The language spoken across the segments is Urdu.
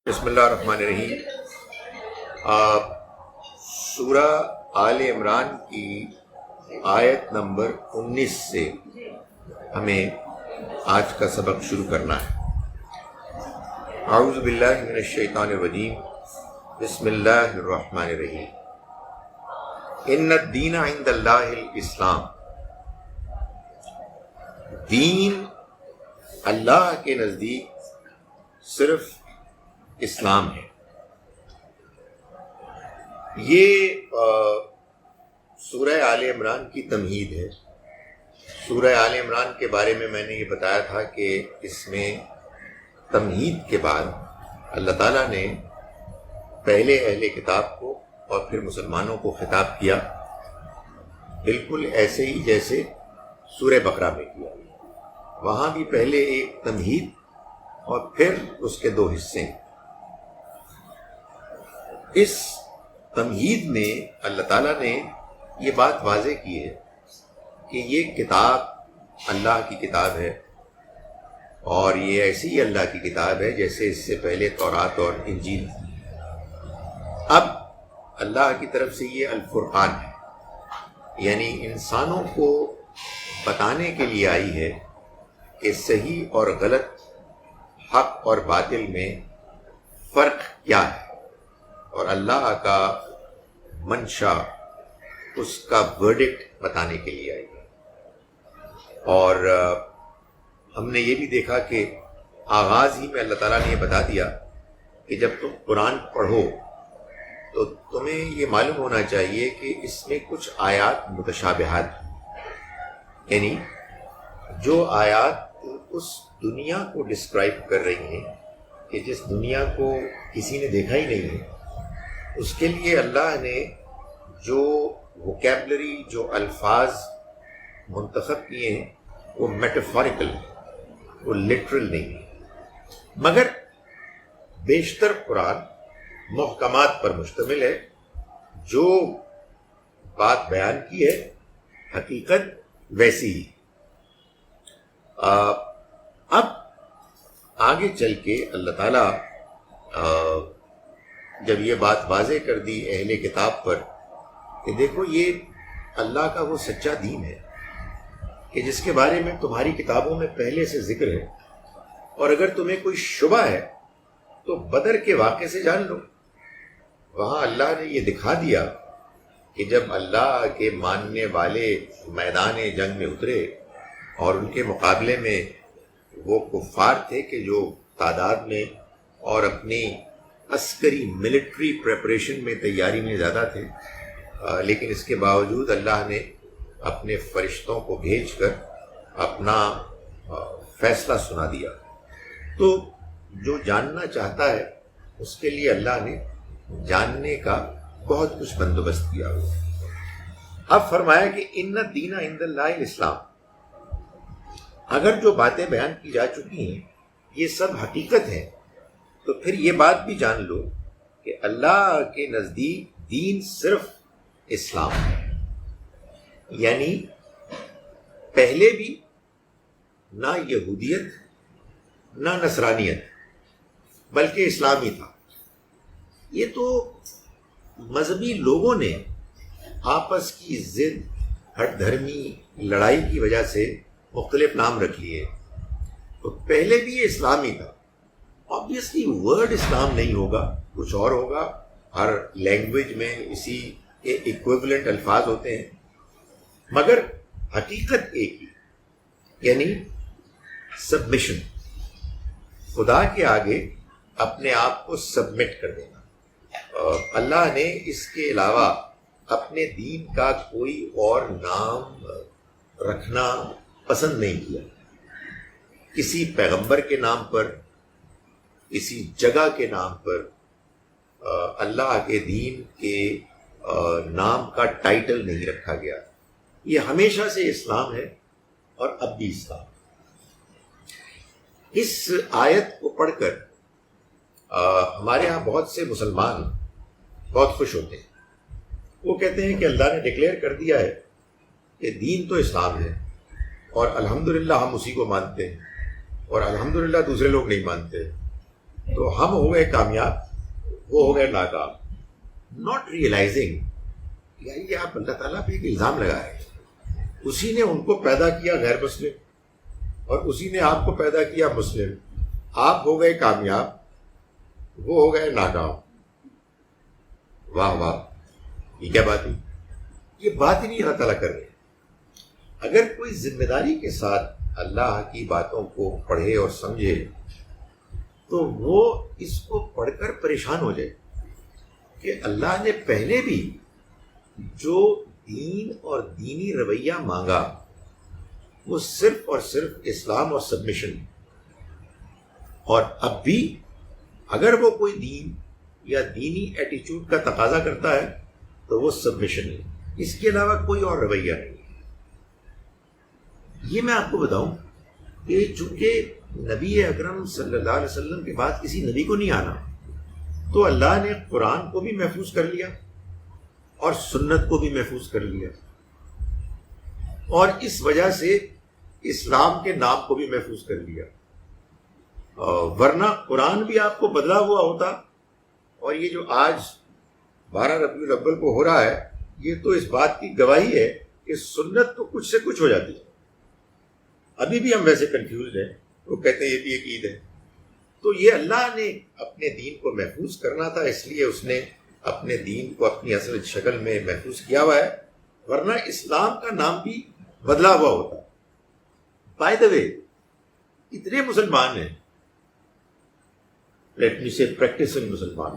بسم اللہ الرحمن الرحیم۔ سورہ آل عمران کی آیت نمبر 19 سے ہمیں آج کا سبق شروع کرنا ہے۔ اعوذ باللہ من الشیطان الرجیم، بسم اللہ الرحمن الرحیم۔ ان الدین عند اللہ الاسلام، دین اللہ کے نزدیک صرف اسلام ہے۔ یہ سورہ آل عمران کی تمہید ہے۔ سورہ آل عمران کے بارے میں نے یہ بتایا تھا کہ اس میں تمہید کے بعد اللہ تعالیٰ نے پہلے اہل کتاب کو اور پھر مسلمانوں کو خطاب کیا، بالکل ایسے ہی جیسے سورہ بقرہ میں کیا۔ وہاں بھی پہلے ایک تمہید اور پھر اس کے دو حصے ہیں۔ اس تمہید میں اللہ تعالیٰ نے یہ بات واضح کی ہے کہ یہ کتاب اللہ کی کتاب ہے، اور یہ ایسی ہی اللہ کی کتاب ہے جیسے اس سے پہلے تورات اور انجیل تھی۔ اب اللہ کی طرف سے یہ الفرقان ہے، یعنی انسانوں کو بتانے کے لیے آئی ہے کہ صحیح اور غلط، حق اور باطل میں فرق کیا ہے، اور اللہ کا منشا، اس کا ورڈکٹ بتانے کے لیے آئی ہے۔ اور ہم نے یہ بھی دیکھا کہ آغاز ہی میں اللہ تعالیٰ نے یہ بتا دیا کہ جب تم قرآن پڑھو تو تمہیں یہ معلوم ہونا چاہیے کہ اس میں کچھ آیات متشابہات ہیں، یعنی جو آیات اس دنیا کو ڈسکرائب کر رہی ہیں کہ جس دنیا کو کسی نے دیکھا ہی نہیں ہے، اس کے لیے اللہ نے جو ووکیبلری، جو الفاظ منتخب کیے ہیں وہ میٹافوریکل، وہ لٹرل نہیں ہے، مگر بیشتر قرآن محکمات پر مشتمل ہے۔ جو بات بیان کی ہے حقیقت ویسی ہی۔ اب آگے چل کے اللہ تعالیٰ جب یہ بات واضح کر دی اہل کتاب پر کہ دیکھو یہ اللہ کا وہ سچا دین ہے کہ جس کے بارے میں تمہاری کتابوں میں پہلے سے ذکر ہے، اور اگر تمہیں کوئی شبہ ہے تو بدر کے واقعے سے جان لو۔ وہاں اللہ نے یہ دکھا دیا کہ جب اللہ کے ماننے والے میدان جنگ میں اترے اور ان کے مقابلے میں وہ کفار تھے کہ جو تعداد میں اور اپنی عسکری ملٹری پریپریشن میں، تیاری میں زیادہ تھے، لیکن اس کے باوجود اللہ نے اپنے فرشتوں کو بھیج کر اپنا فیصلہ سنا دیا۔ تو جو جاننا چاہتا ہے اس کے لیے اللہ نے جاننے کا بہت کچھ بندوبست کیا ہوا۔ اب فرمایا کہ ان الدین عند اللہ الاسلام، اگر جو باتیں بیان کی جا چکی ہیں یہ سب حقیقت ہے، تو پھر یہ بات بھی جان لو کہ اللہ کے نزدیک دین صرف اسلام ہے، یعنی پہلے بھی نہ یہودیت نہ نصرانیت بلکہ اسلام ہی تھا۔ یہ تو مذہبی لوگوں نے آپس کی ضد، ہٹ دھرمی لڑائی کی وجہ سے مختلف نام رکھ لیے، تو پہلے بھی یہ اسلام ہی تھا۔ آبویسلی ورڈ اسلام نہیں ہوگا، کچھ اور ہوگا، ہر لینگویج میں اسی کے ایکویولنٹ الفاظ ہوتے ہیں، مگر حقیقت ایک ہی، یعنی سبمیشن، خدا کے آگے اپنے آپ کو سبمٹ کر دینا۔ اللہ نے اس کے علاوہ اپنے دین کا کوئی اور نام رکھنا پسند نہیں کیا۔ کسی پیغمبر کے نام پر، کسی جگہ کے نام پر اللہ کے دین کے نام کا ٹائٹل نہیں رکھا گیا۔ یہ ہمیشہ سے اسلام ہے اور اب بھی اسلام۔ اس آیت کو پڑھ کر ہمارے ہاں بہت سے مسلمان بہت خوش ہوتے ہیں۔ وہ کہتے ہیں کہ اللہ نے ڈکلیئر کر دیا ہے کہ دین تو اسلام ہے، اور الحمدللہ ہم اسی کو مانتے ہیں، اور الحمدللہ دوسرے لوگ نہیں مانتے۔ تو ہم ہو گئے کامیاب، وہ ہو گئے ناکام، ناٹ ریئلائزنگ یعنی آپ اللہ تعالیٰ پہ ایک الزام لگا ہے. اسی نے ان کو پیدا کیا غیر مسلم، اور اسی نے آپ کو پیدا کیا مسلم. آپ ہو گئے کامیاب، وہ ہو گئے ناکام. واہ واہ، یہ کیا بات ہے؟ یہ بات ہی نہیں اللہ تعالیٰ کر رہے. اگر کوئی ذمہ داری کے ساتھ اللہ کی باتوں کو پڑھے اور سمجھے تو وہ اس کو پڑھ کر پریشان ہو جائے کہ اللہ نے پہلے بھی جو دین اور دینی رویہ مانگا وہ صرف اور صرف اسلام اور سبمیشن، اور اب بھی اگر وہ کوئی دین یا دینی ایٹیچیوڈ کا تقاضا کرتا ہے تو وہ سبمیشن ہے، اس کے علاوہ کوئی اور رویہ نہیں. یہ میں آپ کو بتاؤں کہ چونکہ نبی اکرم صلی اللہ علیہ وسلم کے بعد کسی نبی کو نہیں آنا، تو اللہ نے قرآن کو بھی محفوظ کر لیا اور سنت کو بھی محفوظ کر لیا، اور اس وجہ سے اسلام کے نام کو بھی محفوظ کر لیا. ورنہ قرآن بھی آپ کو بدلا ہوا ہوتا، اور یہ جو آج 12 ربیع الاول کو ہو رہا ہے یہ تو اس بات کی گواہی ہے کہ سنت تو کچھ سے کچھ ہو جاتی ہے. ابھی بھی ہم ویسے کنفیوزڈ ہیں، وہ کہتے ہیں یہ بھی ایک عید ہے. تو یہ اللہ نے اپنے دین کو محفوظ کرنا تھا، اس لیے اس نے اپنے دین کو اپنی اصل شکل میں محفوظ کیا ہوا ہے، ورنہ اسلام کا نام بھی بدلا ہوا ہوتا. بائی دا وے، اتنے مسلمان ہیں، لیٹ می سے پریکٹسنگ مسلمان،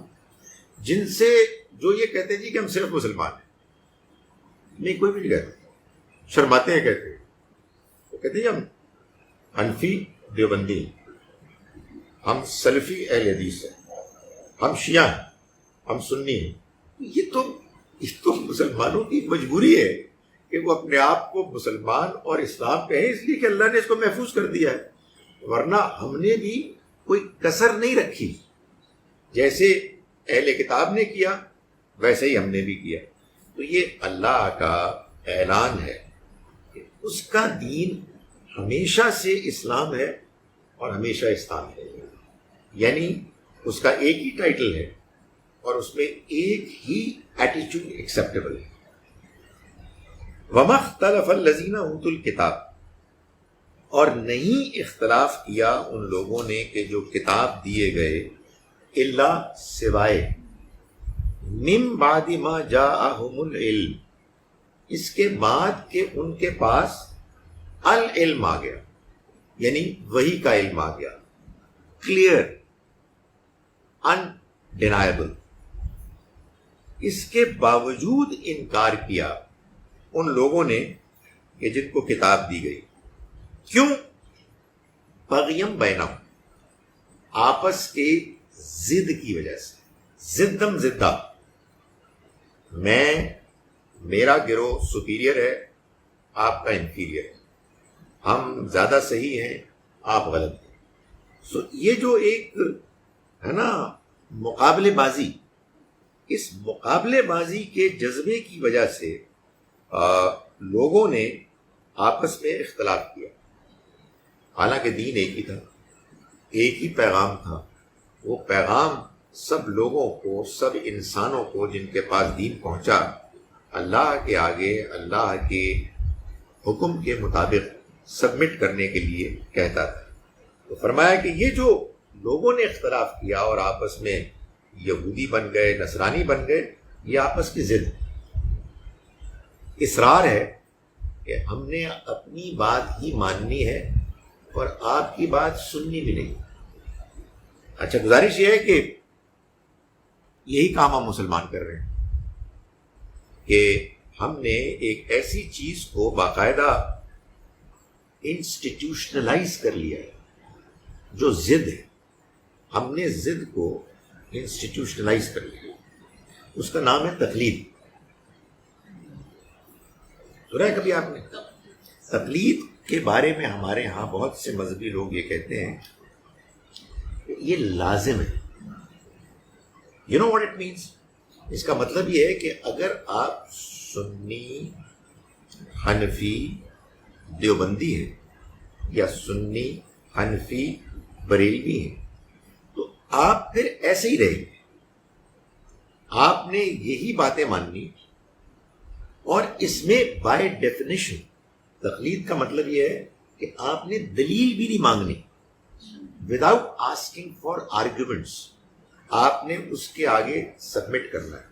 جن سے جو یہ کہتے ہیں جی کہ ہم صرف مسلمان ہیں. نہیں، کوئی بھی نہیں کہتا، شرماتے ہیں کہتے ہیں. وہ کہتے ہیں ہم حنفی دیوبندی ہیں، ہم سلفی اہل حدیث ہیں، ہم شیعہ ہیں، ہم سنی ہیں. یہ تو مسلمانوں کی مجبوری ہے کہ وہ اپنے آپ کو مسلمان اور اسلام کہیں، اس لیے کہ اللہ نے اس کو محفوظ کر دیا ہے. ورنہ ہم نے بھی کوئی کسر نہیں رکھی، جیسے اہل کتاب نے کیا ویسے ہی ہم نے بھی کیا. تو یہ اللہ کا اعلان ہے کہ اس کا دین ہمیشہ سے اسلام ہے اور ہمیشہ اسلام ہے، یعنی اس کا ایک ہی ٹائٹل ہے اور اس میں ایک ہی ایٹیچیوڈ ایکسیپٹیبل ہے. وَمَا اخْتَلَفَ الَّذِينَ أُوتُوا الْكِتَابَ، اور نہیں اختلاف کیا ان لوگوں نے کہ جو کتاب دیے گئے، الا سوائے من بعد ما جاءہم العلم، اس کے بعد کہ ان کے پاس العلم آ گیا، یعنی وحی کا علم آ گیا، کلیئر، انڈینائبل. اس کے باوجود انکار کیا ان لوگوں نے کہ جن کو کتاب دی گئی. کیوں؟ بغیم بینہم، آپس کے ضد کی وجہ سے. زدم زدہ، میرا گروہ سپیریئر ہے، آپ کا انفیریئر ہے، ہم زیادہ صحیح ہیں، آپ غلط ہیں. سو یہ جو ایک ہے نا مقابلے بازی، اس مقابلے بازی کے جذبے کی وجہ سے لوگوں نے آپس میں اختلاف کیا. حالانکہ دین ایک ہی تھا، ایک ہی پیغام تھا. وہ پیغام سب لوگوں کو، سب انسانوں کو جن کے پاس دین پہنچا، اللہ کے آگے اللہ کے حکم کے مطابق سبمٹ کرنے کے لیے کہتا تھا. تو فرمایا کہ یہ جو لوگوں نے اختلاف کیا اور آپس میں یہودی بن گئے، نصرانی بن گئے، یہ آپس کی ضد، اصرار ہے کہ ہم نے اپنی بات ہی ماننی ہے اور آپ کی بات سننی بھی نہیں. اچھا، گزارش یہ ہے کہ یہی کام ہم مسلمان کر رہے ہیں کہ ہم نے ایک ایسی چیز کو باقاعدہ انسٹیٹیوشنلائز کر لیا ہے جو ضد ہے. ہم نے ضد کو انسٹیٹیوشنلائز کر لیا، اس کا نام ہے تقلید. سنا ہے کبھی آپ نے؟ تقلید کے بارے میں ہمارے ہاں بہت سے مذہبی لوگ یہ کہتے ہیں کہ یہ لازم ہے. You know what it means? اس کا مطلب یہ ہے کہ اگر آپ سنی، حنفی، دیوبندی ہیں یا سنی، حنفی، بریلوی ہیں، تو آپ پھر ایسے ہی رہیں گے. آپ نے یہی باتیں ماننی, اور اس میں بائی ڈیفینیشن تقلید کا مطلب یہ ہے کہ آپ نے دلیل بھی نہیں مانگنی. وداؤٹ آسکنگ فار آرگیومنٹس آپ نے اس کے آگے سبمٹ کرنا ہے.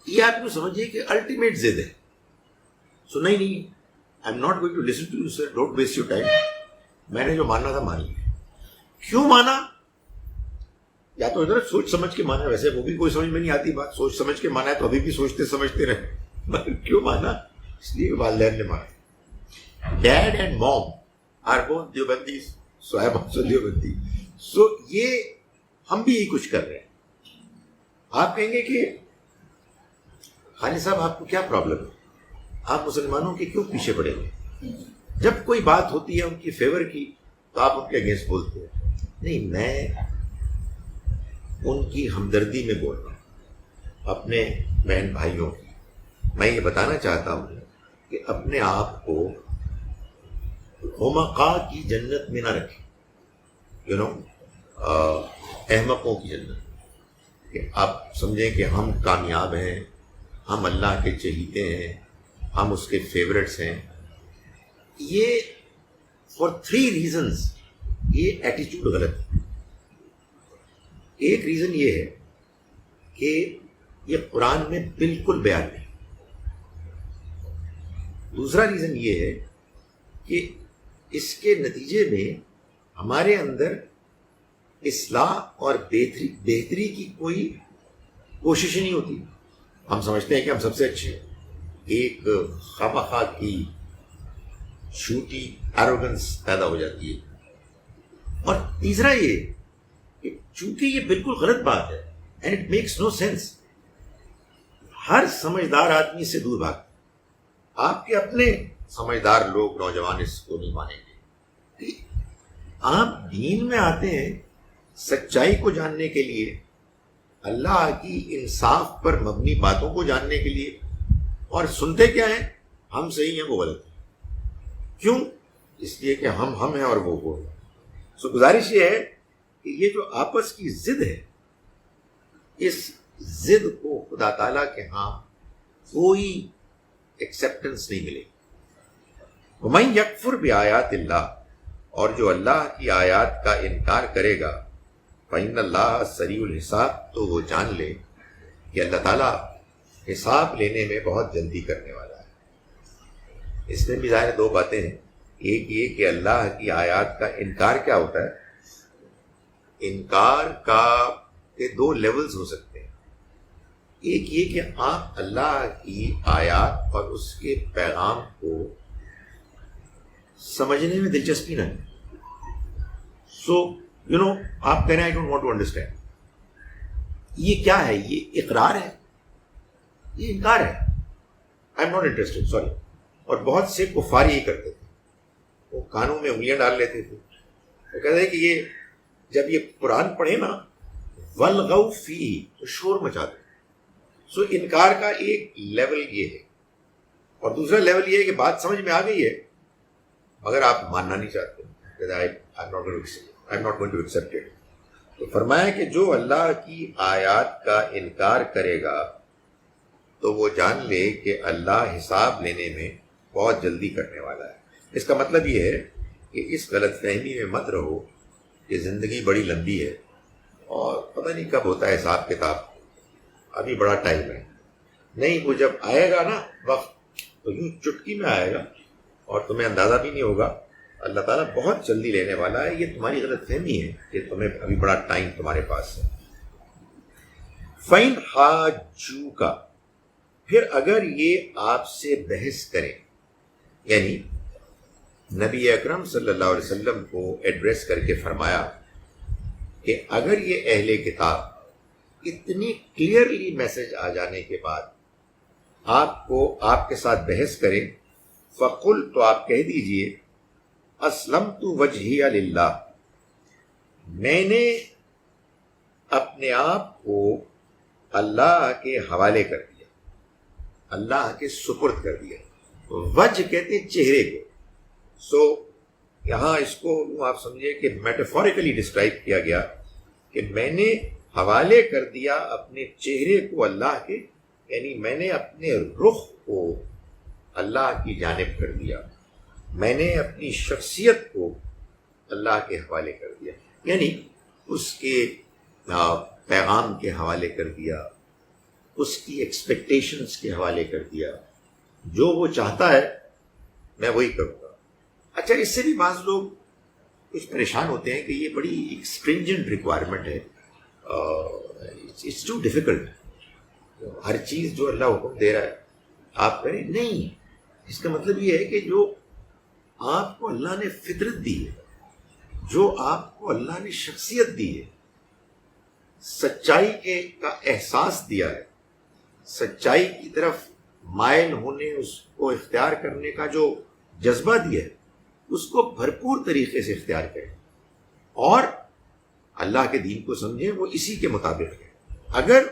یہ آپ کو سمجھیے کہ الٹیمیٹ ضد ہے. سنا ہی نہیں, I am not going to listen to you sir, don't waste your time. میں نے جو ماننا تھا مان لیا. کیوں مانا؟ یا تو ادھر سوچ سمجھ کے مانا, ویسے وہ بھی کوئی سمجھ میں نہیں آتی بات. سوچ سمجھ کے مانا ہے تو ابھی بھی سوچتے سمجھتے رہے. مگر کیوں مانا؟ اس لیے والدین نے مانا. Dad and mom are both Deobandi, so I am also Deobandi. So یہ ہم بھی یہی کچھ کر رہے ہیں. آپ کہیں گے کہ خالد صاحب آپ کو کیا پرابلم ہے, آپ مسلمانوں کے کیوں پیچھے پڑے ہوئے؟ جب کوئی بات ہوتی ہے ان کی فیور کی تو آپ ان کے اگینسٹ بولتے ہیں. نہیں, میں ان کی ہمدردی میں بول رہا ہوں, اپنے بہن بھائیوں کی. میں یہ بتانا چاہتا ہوں کہ اپنے آپ کو حمقاء کی جنت میں نہ رکھیں, احمقوں کی جنت. کہ آپ سمجھیں کہ ہم کامیاب ہیں, ہم اللہ کے چہیتے ہیں, ہم اس کے فیورٹس ہیں. یہ فار 3 ریزنز یہ ایٹیچیوڈ غلط ہے. ایک ریزن یہ ہے کہ یہ قرآن میں بالکل بیان نہیں. دوسرا ریزن یہ ہے کہ اس کے نتیجے میں ہمارے اندر اصلاح اور بہتری کی کوئی کوشش ہی نہیں ہوتی. ہم سمجھتے ہیں کہ ہم سب سے اچھے ہیں. ایک خواہ کی جھوٹی ایروگنس پیدا ہو جاتی ہے. اور تیسرا یہ کہ چونکہ یہ بالکل غلط بات ہے and it makes no sense, ہر سمجھدار آدمی سے دور بھاگ. آپ کے اپنے سمجھدار لوگ نوجوان اس کو نہیں مانیں گے. آپ دین میں آتے ہیں سچائی کو جاننے کے لیے, اللہ کی انصاف پر مبنی باتوں کو جاننے کے لیے, اور سنتے کیا ہیں؟ ہم صحیح ہیں وہ غلط ہیں. کیوں؟ اس لیے کہ ہم ہیں اور وہ ہیں. سو گزارش یہ ہے کہ یہ جو آپس کی ضد ہے, اس ضد کو خدا تعالیٰ کے ہاں کوئی ایکسیپٹنس نہیں ملے. وَمَن یکفر بآیات اللہ, اور جو اللہ کی آیات کا انکار کرے گا, فإن اللہ سریع الحساب, تو وہ جان لے کہ اللہ تعالیٰ حساب لینے میں بہت جلدی کرنے والا ہے. اس میں بھی ظاہر 2 باتیں ہیں. ایک یہ کہ اللہ کی آیات کا انکار کیا ہوتا ہے. انکار کا کے 2 لیولز ہو سکتے ہیں. ایک یہ کہ آپ اللہ کی آیات اور اس کے پیغام کو سمجھنے میں دلچسپی نہ ہے. سو آپ کہہ رہے ہیں I don't want to understand. یہ کیا ہے؟ یہ اقرار ہے, یہ انکار ہے. I am not interested, sorry. اور بہت سے کفار یہی کرتے تھے, وہ کانوں میں انگلیاں ڈال لیتے تھے. وہ کہتے ہیں کہ یہ جب یہ قرآن پڑھے نا والغوا فیہ, تو شور مچا دے. سو انکار کا ایک لیول یہ ہے, اور دوسرا لیول یہ ہے کہ بات سمجھ میں آ گئی ہے مگر آپ ماننا نہیں چاہتے. I'm not going to accept it. تو فرمایا کہ جو اللہ کی آیات کا انکار کرے گا تو وہ جان لے کہ اللہ حساب لینے میں بہت جلدی کرنے والا ہے. اس کا مطلب یہ ہے کہ اس غلط فہمی میں مت رہو کہ زندگی بڑی لمبی ہے اور پتہ نہیں کب ہوتا ہے حساب کتاب, ابھی بڑا ٹائم ہے. نہیں, وہ جب آئے گا نا وقت تو یوں چٹکی میں آئے گا اور تمہیں اندازہ بھی نہیں ہوگا. اللہ تعالیٰ بہت جلدی لینے والا ہے. یہ تمہاری غلط فہمی ہے کہ تمہیں ابھی بڑا ٹائم تمہارے پاس ہے. فَإِنْ حَاجُّوكَ, پھر اگر یہ آپ سے بحث کریں, یعنی نبی اکرم صلی اللہ علیہ وسلم کو ایڈریس کر کے فرمایا کہ اگر یہ اہل کتاب اتنی کلیئرلی میسج آ جانے کے بعد آپ کے ساتھ بحث کریں, فقل, تو آپ کہہ دیجئے اسلمت وجہی للہ, میں نے اپنے آپ کو اللہ کے حوالے کر دیا, اللہ کے سپرد کر دیا. وجہ کہتے ہیں چہرے کو. سو یہاں اس کو آپ سمجھے کہ میٹافوریکلی ڈسکرائب کیا گیا کہ میں نے حوالے کر دیا اپنے چہرے کو اللہ کے، یعنی میں نے اپنے رخ کو اللہ کی جانب کر دیا، میں نے اپنی شخصیت کو اللہ کے حوالے کر دیا، یعنی اس کے پیغام کے حوالے کر دیا، اس کی ایکسپیکٹیشنز کے حوالے کر دیا، جو وہ چاہتا ہے میں وہی کروں گا۔ اچھا، اس سے بھی بعض لوگ کچھ پریشان ہوتے ہیں کہ یہ بڑی اسٹرینجنٹ ریکوائرمنٹ ہے، اٹس ٹو ڈیفیکلٹ، ہر چیز جو اللہ حکم دے رہا ہے آپ کریں۔ نہیں، اس کا مطلب یہ ہے کہ جو آپ کو اللہ نے فطرت دی ہے، جو آپ کو اللہ نے شخصیت دی ہے، سچائی کا احساس دیا ہے، سچائی کی طرف مائل ہونے، اس کو اختیار کرنے کا جو جذبہ دیا ہے، اس کو بھرپور طریقے سے اختیار کریں اور اللہ کے دین کو سمجھیں، وہ اسی کے مطابق ہے۔ اگر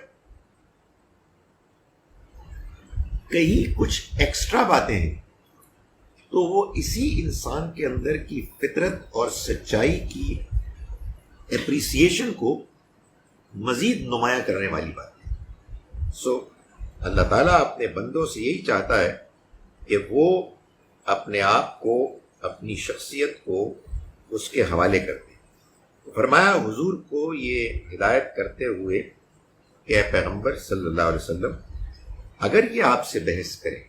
کہیں کچھ ایکسٹرا باتیں ہیں تو وہ اسی انسان کے اندر کی فطرت اور سچائی کی اپریسیشن کو مزید نمایاں کرنے والی بات ہے۔ سو اللہ تعالیٰ اپنے بندوں سے یہی چاہتا ہے کہ وہ اپنے آپ کو، اپنی شخصیت کو اس کے حوالے کر دیں۔ فرمایا حضور کو یہ ہدایت کرتے ہوئے کہ اے پیغمبر صلی اللہ علیہ وسلم، اگر یہ آپ سے بحث کریں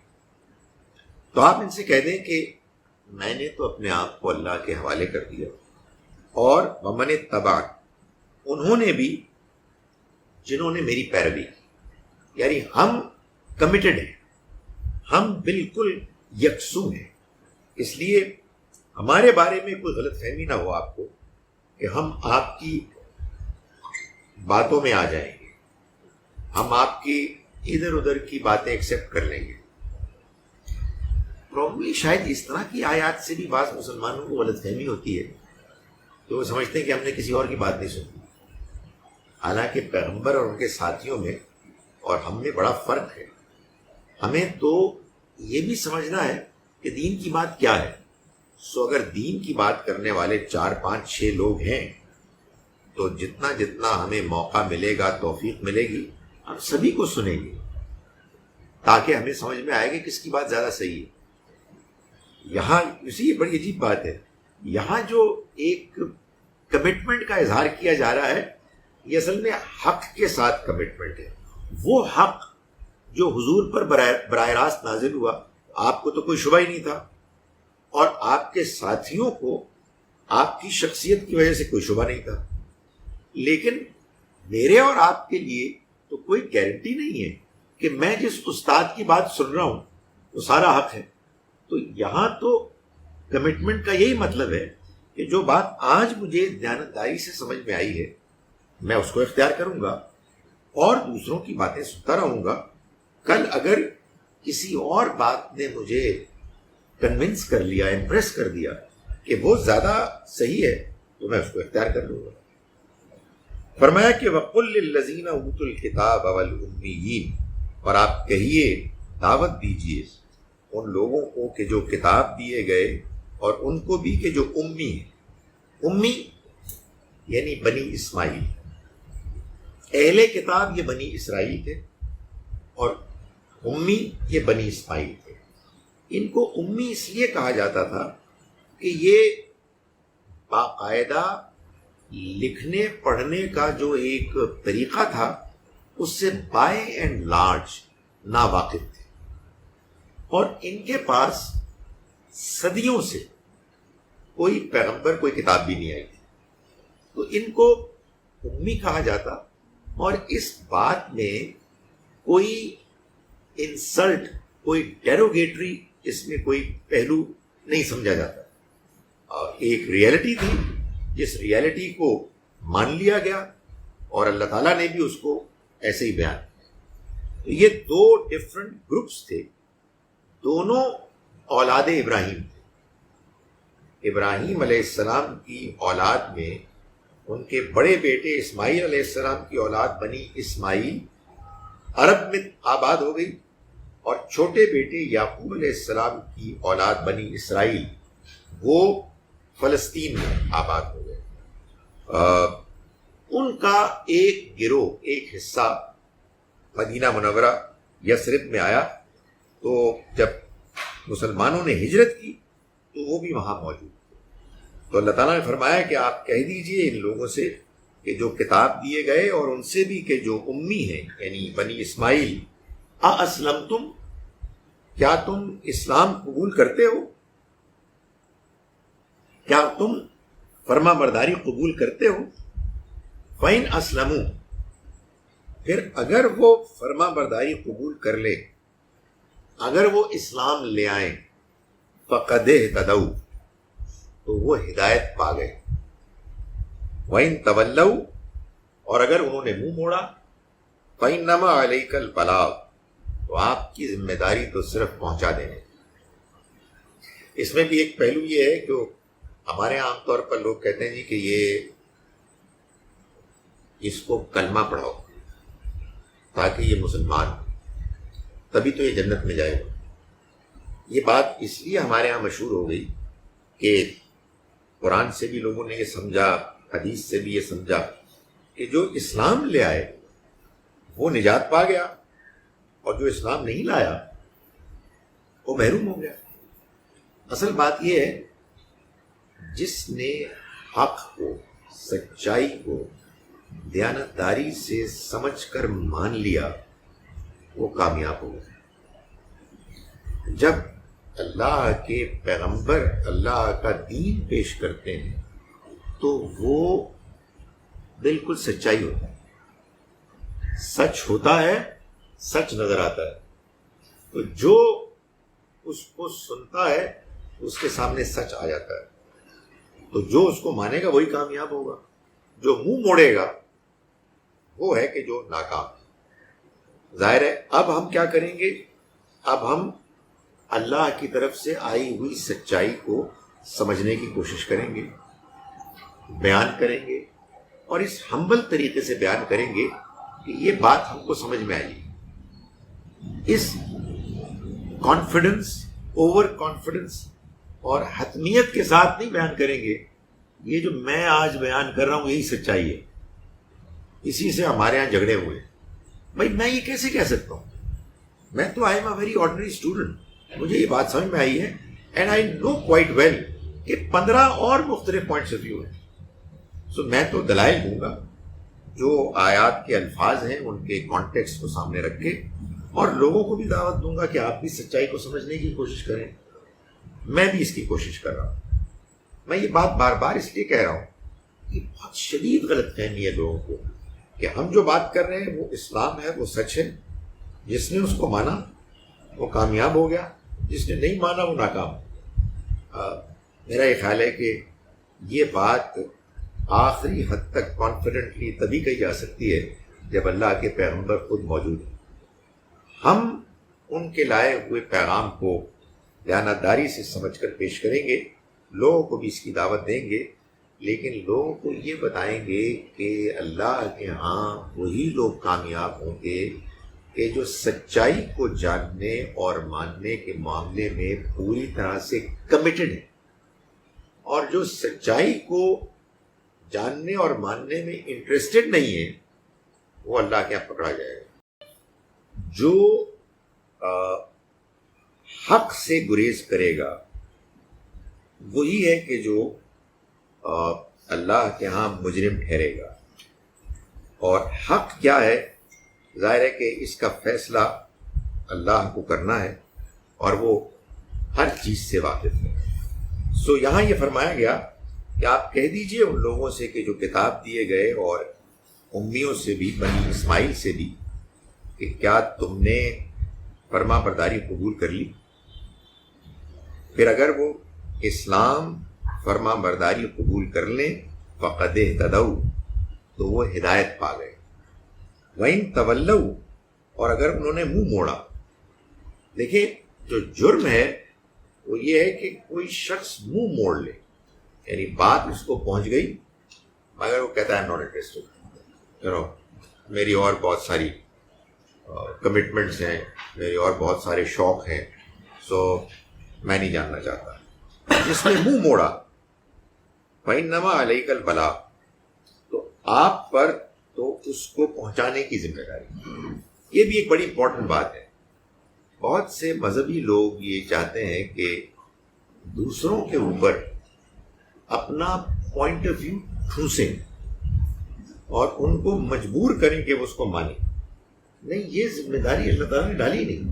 تو آپ ان سے کہہ دیں کہ میں نے تو اپنے آپ کو اللہ کے حوالے کر دیا، اور ومن اتبعک، انہوں نے بھی جنہوں نے میری پیروی کی، یعنی ہم کمیٹڈ ہیں، ہم بالکل یکسو ہیں۔ اس لیے ہمارے بارے میں کوئی غلط فہمی نہ ہو آپ کو کہ ہم آپ کی باتوں میں آ جائیں گے، ہم آپ کی ادھر ادھر کی باتیں ایکسیپٹ کر لیں گے۔ پرابلی شاید اس طرح کی آیات سے بھی بعض مسلمانوں کو غلط فہمی ہوتی ہے کہ وہ سمجھتے ہیں کہ ہم نے کسی اور کی بات نہیں سنی، حالانکہ پیغمبر اور ان کے ساتھیوں میں اور ہم میں بڑا فرق ہے۔ ہمیں تو یہ بھی سمجھنا ہے کہ دین کی بات کیا ہے۔ سو اگر دین کی بات کرنے والے 4 5 6 لوگ ہیں تو جتنا جتنا ہمیں موقع ملے گا، توفیق ملے گی، ہم سبھی کو سنیں گے تاکہ ہمیں سمجھ میں آئے کہ کس کی بات زیادہ صحیح ہے۔ یہاں اسی بڑی عجیب بات ہے، یہاں جو ایک کمٹمنٹ کا اظہار کیا جا رہا ہے، یہ اصل میں حق کے ساتھ کمٹمنٹ ہے۔ وہ حق جو حضور پر براہ راست نازل ہوا، آپ کو تو کوئی شبہ ہی نہیں تھا، اور آپ کے ساتھیوں کو آپ کی شخصیت کی وجہ سے کوئی شبہ نہیں تھا، لیکن میرے اور آپ کے لیے تو کوئی گارنٹی نہیں ہے کہ میں جس استاد کی بات سن رہا ہوں وہ سارا حق ہے۔ تو یہاں تو کمٹمنٹ کا یہی مطلب ہے کہ جو بات آج مجھے دیانتداری سے سمجھ میں آئی ہے میں اس کو اختیار کروں گا اور دوسروں کی باتیں سنتا رہوں گا۔ کل اگر کسی اور بات نے مجھے کنونس کر لیا، امپریس کر دیا کہ وہ زیادہ صحیح ہے تو میں اس کو اختیار کر لوں گا۔ فرمایا کہ وَقُلْ لِلَّذِينَ أُوتُوا الْكِتَابَ وَالْأُمِّيِّينَ، اور آپ کہیے، دعوت دیجیے ان لوگوں کو کہ جو کتاب دیے گئے، اور ان کو بھی کہ جو امی ہیں۔ امی یعنی بنی اسماعیل، اہل کتاب یہ بنی اسرائیل تھے، اور امی یہ بنی اسماعیل تھے۔ ان کو امی اس لیے کہا جاتا تھا کہ یہ باقاعدہ لکھنے پڑھنے کا جو ایک طریقہ تھا اس سے بائی اینڈ لارج ناواقف تھے، اور ان کے پاس صدیوں سے کوئی پیغمبر، کوئی کتاب بھی نہیں آئی تھی، تو ان کو امی کہا جاتا، اور اس بات میں کوئی انسلٹ، کوئی ڈیروگیٹری اس میں کوئی پہلو نہیں سمجھا جاتا۔ ایک ریئلٹی تھی جس ریئلٹی کو مان لیا گیا، اور اللہ تعالیٰ نے بھی اس کو ایسے ہی بیان کیا۔ تو یہ دو ڈفرنٹ گروپس تھے، دونوں اولاد ابراہیم تھے۔ ابراہیم علیہ السلام کی اولاد میں ان کے بڑے بیٹے اسماعیل علیہ السلام کی اولاد بنی اسماعیل عرب میں آباد ہو گئی، اور چھوٹے بیٹے یعقوب علیہ السلام کی اولاد بنی اسرائیل وہ فلسطین میں آباد ہو گئے۔ ان کا ایک گروہ، ایک حصہ مدینہ منورہ یثرب میں آیا، تو جب مسلمانوں نے ہجرت کی تو وہ بھی وہاں موجود تھے۔ تو اللہ تعالیٰ نے فرمایا کہ آپ کہہ دیجئے ان لوگوں سے کہ جو کتاب دیے گئے اور ان سے بھی کہ جو امی ہیں یعنی بنی اسماعیل، اسلمتم، کیا تم اسلام قبول کرتے ہو؟ کیا تم فرما برداری قبول کرتے ہو؟ فَإِنْ أَسْلَمُوا، پھر اگر وہ فرما برداری قبول کر لے، اگر وہ اسلام لے آئیں، فَقَدْ اهْتَدَوْا، تو وہ ہدایت پا گئے۔ وَإِنْ تَوَلَّوْا، اور اگر انہوں نے منہ موڑا، فَإِنَّمَا عَلَيْكَ الْبَلَاغُ، تو آپ کی ذمہ داری تو صرف پہنچا دینے۔ اس میں بھی ایک پہلو یہ ہے کہ ہمارے عام طور پر لوگ کہتے ہیں جی کہ اس کو کلمہ پڑھاؤ تاکہ یہ مسلمان ہو، تبھی تو یہ جنت میں جائے گا۔ یہ بات اس لیے ہمارے ہاں مشہور ہو گئی کہ قرآن سے بھی لوگوں نے یہ سمجھا، حدیث سے بھی یہ سمجھا کہ جو اسلام لے آئے وہ نجات پا گیا، اور جو اسلام نہیں لایا وہ محروم ہو گیا۔ اصل بات یہ ہے جس نے حق کو، سچائی کو دیانتداری سے سمجھ کر مان لیا وہ کامیاب ہو گیا۔ جب اللہ کے پیغمبر اللہ کا دین پیش کرتے ہیں تو وہ بالکل سچائی ہوتا ہے، سچ ہوتا ہے، سچ نظر آتا ہے۔ تو جو اس کو سنتا ہے اس کے سامنے سچ آ جاتا ہے، تو جو اس کو مانے گا وہی کامیاب ہوگا، جو منہ موڑے گا وہ ہے کہ جو ناکام۔ ظاہر ہے اب ہم کیا کریں گے؟ اب ہم اللہ کی طرف سے آئی ہوئی سچائی کو سمجھنے کی کوشش کریں گے، بیان کریں گے، اور اس ہمبل طریقے سے بیان کریں گے کہ یہ بات ہم کو سمجھ میں آئی۔ اس کانفیڈنس، اوور کانفیڈنس اور حتمیت کے ساتھ نہیں بیان کریں گے یہ جو میں آج بیان کر رہا ہوں یہی سچائی ہے۔ اسی سے ہمارے ہاں جھگڑے ہوئے، بھائی میں یہ کیسے کہہ سکتا ہوں؟ میں تو I am a very ordinary student, مجھے یہ بات سمجھ میں آئی ہے، and I know quite well کہ 15 اور مختلف پوائنٹس آف ویو ہیں۔ سو میں تو دلائل دوں گا، جو آیات کے الفاظ ہیں ان کے کانٹیکسٹ کو سامنے رکھ کے، اور لوگوں کو بھی دعوت دوں گا کہ آپ بھی سچائی کو سمجھنے کی کوشش کریں۔ میں بھی اس کی کوشش کر رہا ہوں۔ میں یہ بات بار بار اس لیے کہہ رہا ہوں کہ بہت شدید غلط فہمی ہے لوگوں کو کہ ہم جو بات کر رہے ہیں وہ اسلام ہے، وہ سچ ہے، جس نے اس کو مانا وہ کامیاب ہو گیا، جس نے نہیں مانا وہ ناکام۔ میرا یہ خیال ہے کہ یہ بات آخری حد تک کانفیڈنٹلی تبھی کہی جا سکتی ہے جب اللہ کے پیغمبر خود موجود ہیں۔ ہم ان کے لائے ہوئے پیغام کو دیانتداری سے سمجھ کر پیش کریں گے، لوگوں کو بھی اس کی دعوت دیں گے، لیکن لوگوں کو یہ بتائیں گے کہ اللہ کے ہاں وہی لوگ کامیاب ہوں گے کہ جو سچائی کو جاننے اور ماننے کے معاملے میں پوری طرح سے کمیٹڈ ہے، اور جو سچائی کو جاننے اور ماننے میں انٹرسٹڈ نہیں ہے وہ اللہ کے یہاں پکڑا جائے گا۔ جو حق سے گریز کرے گا وہی ہے کہ جو اللہ کے ہاں مجرم ٹھہرے گا۔ اور حق کیا ہے؟ ظاہر ہے کہ اس کا فیصلہ اللہ کو کرنا ہے، اور وہ ہر چیز سے واقف ہے۔ سو یہاں یہ فرمایا گیا کہ آپ کہہ دیجئے ان لوگوں سے کہ جو کتاب دیے گئے اور امیوں سے بھی، بنی اسماعیل سے بھی، کہ کیا تم نے فرما برداری قبول کر لی؟ پھر اگر وہ اسلام فرما برداری قبول کر لیں، فقد اہتدوا، تو وہ ہدایت پا گئے۔ وَإِن تَوَلَّوْا، اور اگر انہوں نے منہ موڑا۔ دیکھیں جو جرم ہے وہ یہ ہے کہ کوئی شخص منہ موڑ لے، یعنی بات اس کو پہنچ گئی مگر وہ کہتا ہے ناٹ انٹرسٹڈ، میری اور بہت ساری کمٹمنٹس ہیں، میری اور بہت سارے شوق ہیں، سو میں نہیں جاننا چاہتا۔ جس نے منہ موڑا، فَإِنَّمَا عَلَيْكَ الْبَلَاغُ، تو آپ پر تو اس کو پہنچانے کی ذمہ داری. یہ بھی ایک بڑی امپورٹنٹ بات ہے. بہت سے مذہبی لوگ یہ چاہتے ہیں کہ دوسروں کے اوپر اپنا پوائنٹ آف ویو ٹھوسیں اور ان کو مجبور کریں کہ وہ اس کو مانیں. نہیں، یہ ذمہ داری اللہ تعالیٰ نے ڈالی نہیں.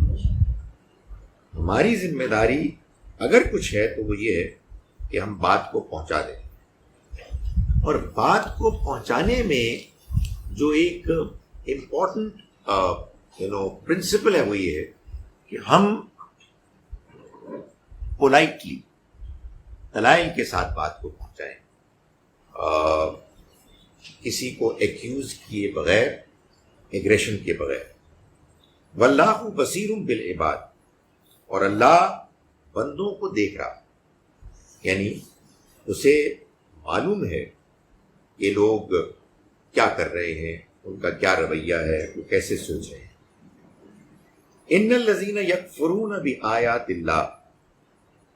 ہماری ذمہ داری اگر کچھ ہے تو وہ یہ ہے کہ ہم بات کو پہنچا دیں. اور بات کو پہنچانے میں جو ایک امپورٹنٹ پرنسپل ہے وہ یہ ہے کہ ہم پولائٹلی دلائل کے ساتھ بات کو پہنچائیں، کسی کو ایکیوز کیے بغیر، ایگریشن کے بغیر. واللہ بصیر بالعباد، اور اللہ بندوں کو دیکھ رہا، یعنی اسے معلوم ہے کہ لوگ کیا کر رہے ہیں، ان کا کیا رویہ ہے، وہ کیسے سوچ رہے ہیں. ان الذین یکفرون بآیات اللہ،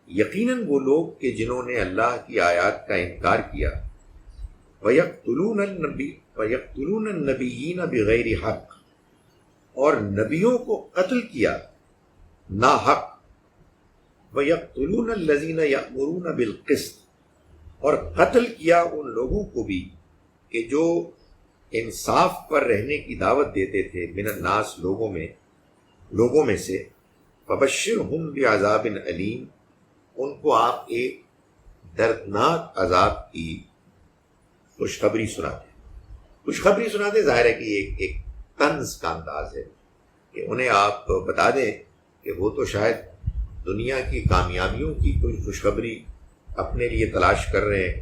یقیناً وہ لوگ کہ جنہوں نے اللہ کی آیات کا انکار کیا. وَيَقْتُلُونَ النَّبِيِّينَ بِغَيْرِ حق، اور نبیوں کو قتل کیا نا حق. وَيَقْتُلُونَ الَّذِينَ يَأْمُرُونَ بِالْقِسْطِ، اور قتل کیا ان لوگوں کو بھی کہ جو انصاف پر رہنے کی دعوت دیتے تھے. من الناس، لوگوں میں سے. فَبَشِّرْهُمْ بِعَذَابٍ أَلِيمٍ، ان کو آپ ایک دردناک عذاب کی خوشخبری سناتے. خوشخبری سناتے ظاہر ہے کہ ایک طنز کا انداز ہے کہ انہیں آپ بتا دیں کہ وہ تو شاید دنیا کی کامیابیوں کی کوئی خوشخبری اپنے لیے تلاش کر رہے ہیں،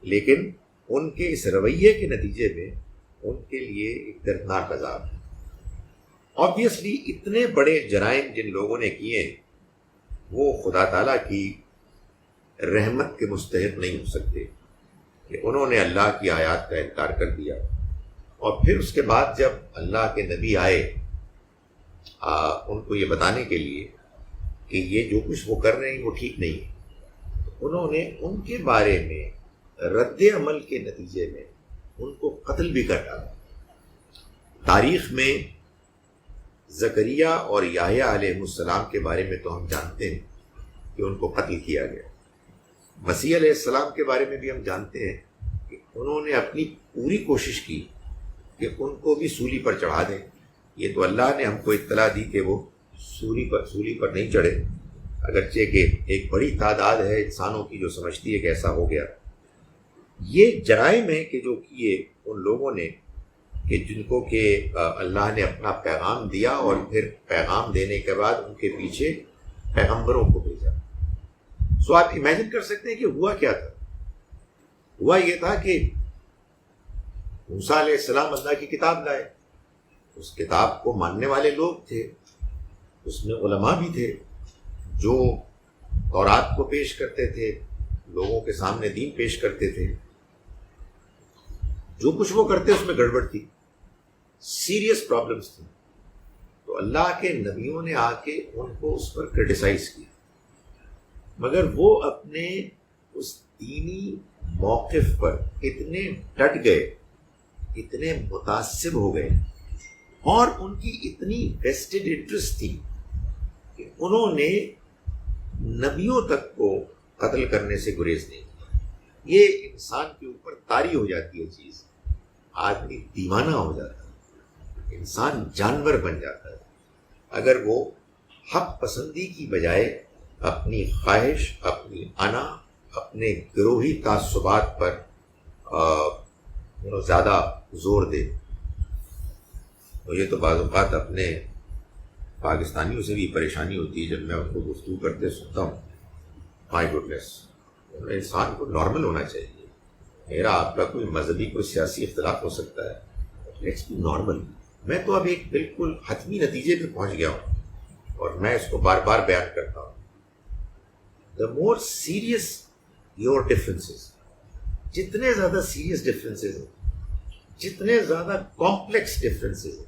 لیکن ان کے اس رویے کے نتیجے میں ان کے لیے ایک دردناک عذاب ہے. آبویسلی اتنے بڑے جرائم جن لوگوں نے کیے ہیں وہ خدا تعالیٰ کی رحمت کے مستحق نہیں ہو سکتے کہ انہوں نے اللہ کی آیات کا انکار کر دیا. اور پھر اس کے بعد جب اللہ کے نبی آئے ان کو یہ بتانے کے لیے کہ یہ جو کچھ وہ کر رہے ہیں وہ ٹھیک نہیں ہے، انہوں نے ان کے بارے میں رد عمل کے نتیجے میں ان کو قتل بھی کر ڈالا. تاریخ میں زکریا اور یحییٰ علیہ السلام کے بارے میں تو ہم جانتے ہیں کہ ان کو قتل کیا گیا. مسیح علیہ السلام کے بارے میں بھی ہم جانتے ہیں کہ انہوں نے اپنی پوری کوشش کی کہ ان کو بھی سولی پر چڑھا دیں. یہ تو اللہ نے ہم کو اطلاع دی کہ وہ سولی پر نہیں چڑھے، اگرچہ کہ ایک بڑی تعداد ہے انسانوں کی جو سمجھتی ہے کہ ایسا ہو گیا. یہ جرائم ہیں کہ جو کیے ان لوگوں نے کہ جن کو کہ اللہ نے اپنا پیغام دیا اور پھر پیغام دینے کے بعد ان کے پیچھے پیغمبروں کو بھیجا. سو آپ امیجن کر سکتے ہیں کہ ہوا کیا تھا. ہوا یہ تھا کہ موسیٰ علیہ السلام اللہ کی کتاب لائے، اس کتاب کو ماننے والے لوگ تھے، اس میں علماء بھی تھے جو تورات کو پیش کرتے تھے، لوگوں کے سامنے دین پیش کرتے تھے. جو کچھ وہ کرتے اس میں گڑبڑ تھی، سیریس پرابلمس تھیں. تو اللہ کے نبیوں نے آ کے ان کو اس پر کرٹیسائز کیا، مگر وہ اپنے اس دینی موقف پر اتنے ڈٹ گئے، اتنے متعصب ہو گئے، اور ان کی اتنی ویسٹڈ انٹرسٹ تھی کہ انہوں نے نبیوں تک کو قتل کرنے سے گریز نہیں کیا. یہ انسان کے اوپر طاری ہو جاتی ہے چیز، آدمی دیوانہ ہو جاتا ہے، انسان جانور بن جاتا ہے اگر وہ حق پسندی کی بجائے اپنی خواہش، اپنی انا، اپنے گروہی تعصبات پر زیادہ زور دے. تو یہ تو بعض اوقات اپنے پاکستانیوں سے بھی پریشانی ہوتی ہے جب میں ان کو گفتگو کرتے سنتا ہوں. مائی گڈنس، انسان کو نارمل ہونا چاہیے. میرا آپ کا کوئی مذہبی کوئی سیاسی اختلاف ہو سکتا ہے، لیٹس بی نارمل. میں تو اب ایک بالکل حتمی نتیجے پہ پہنچ گیا ہوں اور میں اس کو بار بار بیان کرتا ہوں. دا مور سیریس یور ڈفرینسز، جتنے زیادہ سیریس ڈفرینسز ہیں، جتنے زیادہ کمپلیکس ڈفرینسز ہیں،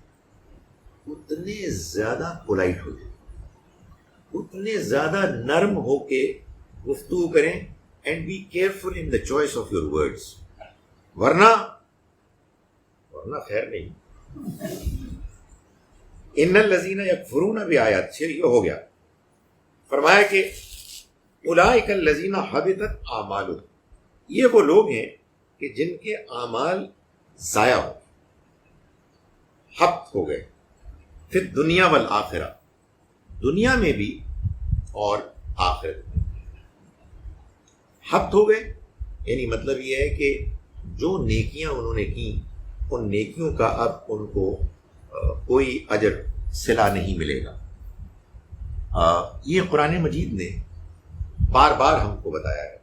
اتنے زیادہ پولائٹ ہو جائیں، اتنے زیادہ نرم ہو کے گفتگو کریں. And be careful in the choice of your words. ورنہ ورنہ خیر نہیں. ان الذین یکفرون بآیات سے یہ ہو گیا. فرمایا کہ اولئک الذین حبطت اعمالهم، یہ وہ لوگ ہیں کہ جن کے اعمال ضائع ہو، حبط ہو گئے، پھر دنیا والآخرہ، دنیا میں بھی اور آخرت میں. حبط ہو گئے یعنی مطلب یہ ہے کہ جو نیکیاں انہوں نے کی ان نیکیوں کا اب ان کو کوئی اجر صلہ نہیں ملے گا. یہ قرآن مجید نے بار بار ہم کو بتایا ہے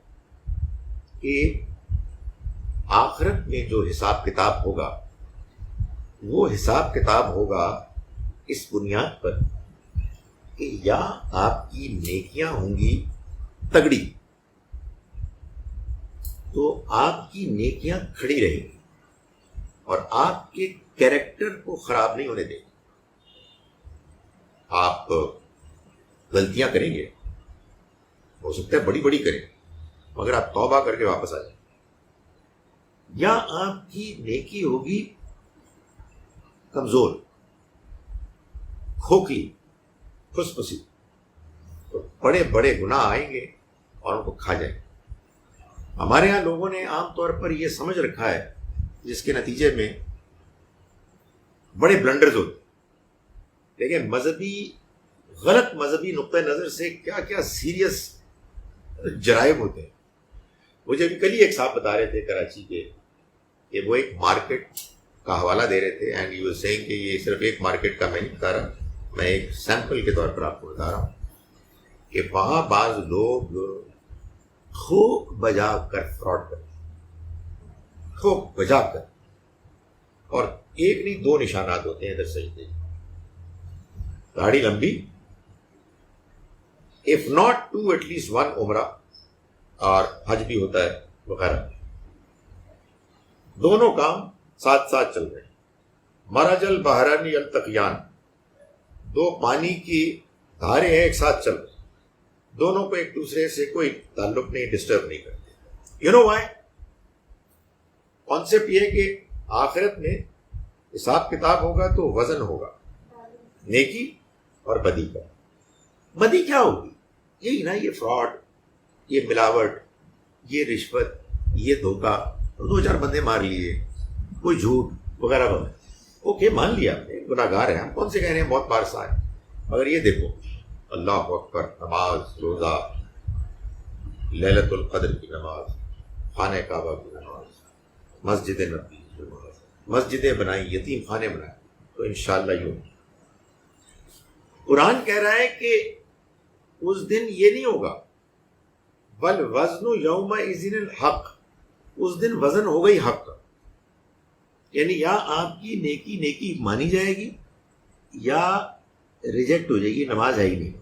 کہ آخرت میں جو حساب کتاب ہوگا وہ حساب کتاب ہوگا اس بنیاد پر کہ یا آپ کی نیکیاں ہوں گی تگڑی تو آپ کی نیکیاں کھڑی رہیں گی اور آپ کے کیریکٹر کو خراب نہیں ہونے دیں گے. آپ غلطیاں کریں گے، ہو سکتا ہے بڑی بڑی کریں، مگر آپ توبہ کر کے واپس آ جائیں. یا آپ کی نیکی ہوگی کمزور، کھوکھلی، پھس پھسی، تو بڑے بڑے گناہ آئیں گے اور ان کو کھا جائیں گے. ہمارے ہاں لوگوں نے عام طور پر یہ سمجھ رکھا ہے جس کے نتیجے میں بڑے بلنڈرز ہوتے ہیں. لیکن غلط مذہبی نقطۂ نظر سے کیا کیا سیریس جرائم ہوتے ہیں. مجھے ابھی کل ہی ایک صاحب بتا رہے تھے کراچی کے کہ وہ ایک مارکیٹ کا حوالہ دے رہے تھے اینڈ یو سیئنگ کہ یہ صرف ایک مارکیٹ کا میں نہیں بتا رہا، میں ایک سیمپل کے طور پر آپ کو بتا رہا ہوں کہ وہاں بعض لوگ خوک بجا کر فراڈ کرتے ہیں، خوک بجا کر، اور ایک نہیں دو نشانات ہوتے ہیں ادھر سجدے، داڑھی لمبی، if not two at least one عمرہ اور حج بھی ہوتا ہے وغیرہ، دونوں کام ساتھ ساتھ چل رہے ہیں. مرج البحران یلتقیان، دو پانی کی دھارے ہیں ایک ساتھ چل رہے ہیں، دونوں کو ایک دوسرے سے کوئی تعلق نہیں، ڈسٹرب نہیں کرتے. You know Y? کانسیپٹ یہ ہے کہ آخرت میں حساب کتاب ہوگا تو وزن ہوگا نیکی اور بدی کا. بدی کیا ہوگی؟ یہی نا، یہ فراڈ، یہ ملاوٹ، یہ رشوت، یہ دھوکہ، دو چار بندے مار لیے، کوئی جھوٹ وغیرہ وغیرہ. اوکے مان لیا ہم نے گناہ گار ہیں، ہم کون سے کہہ رہے ہیں بہت بار سا ہے، مگر یہ دیکھو اللہ اکبر، نماز، روزہ، لیلۃ القدر کی نماز، خانہ کعبہ کی نماز، مسجد نبی کی نماز، مسجدیں بنائی، یتیم خانے بنائے، تو انشاءاللہ یوں. قرآن کہہ رہا ہے کہ اس دن یہ نہیں ہوگا، وَالْوَزْنُ يَوْمَئِذٍ الْحَقُّ، اس دن وزن ہوگا ہی حق کا. یعنی یا آپ کی نیکی مانی جائے گی یا ریجیکٹ ہو جائے گی، نماز ہے ہی نہیں.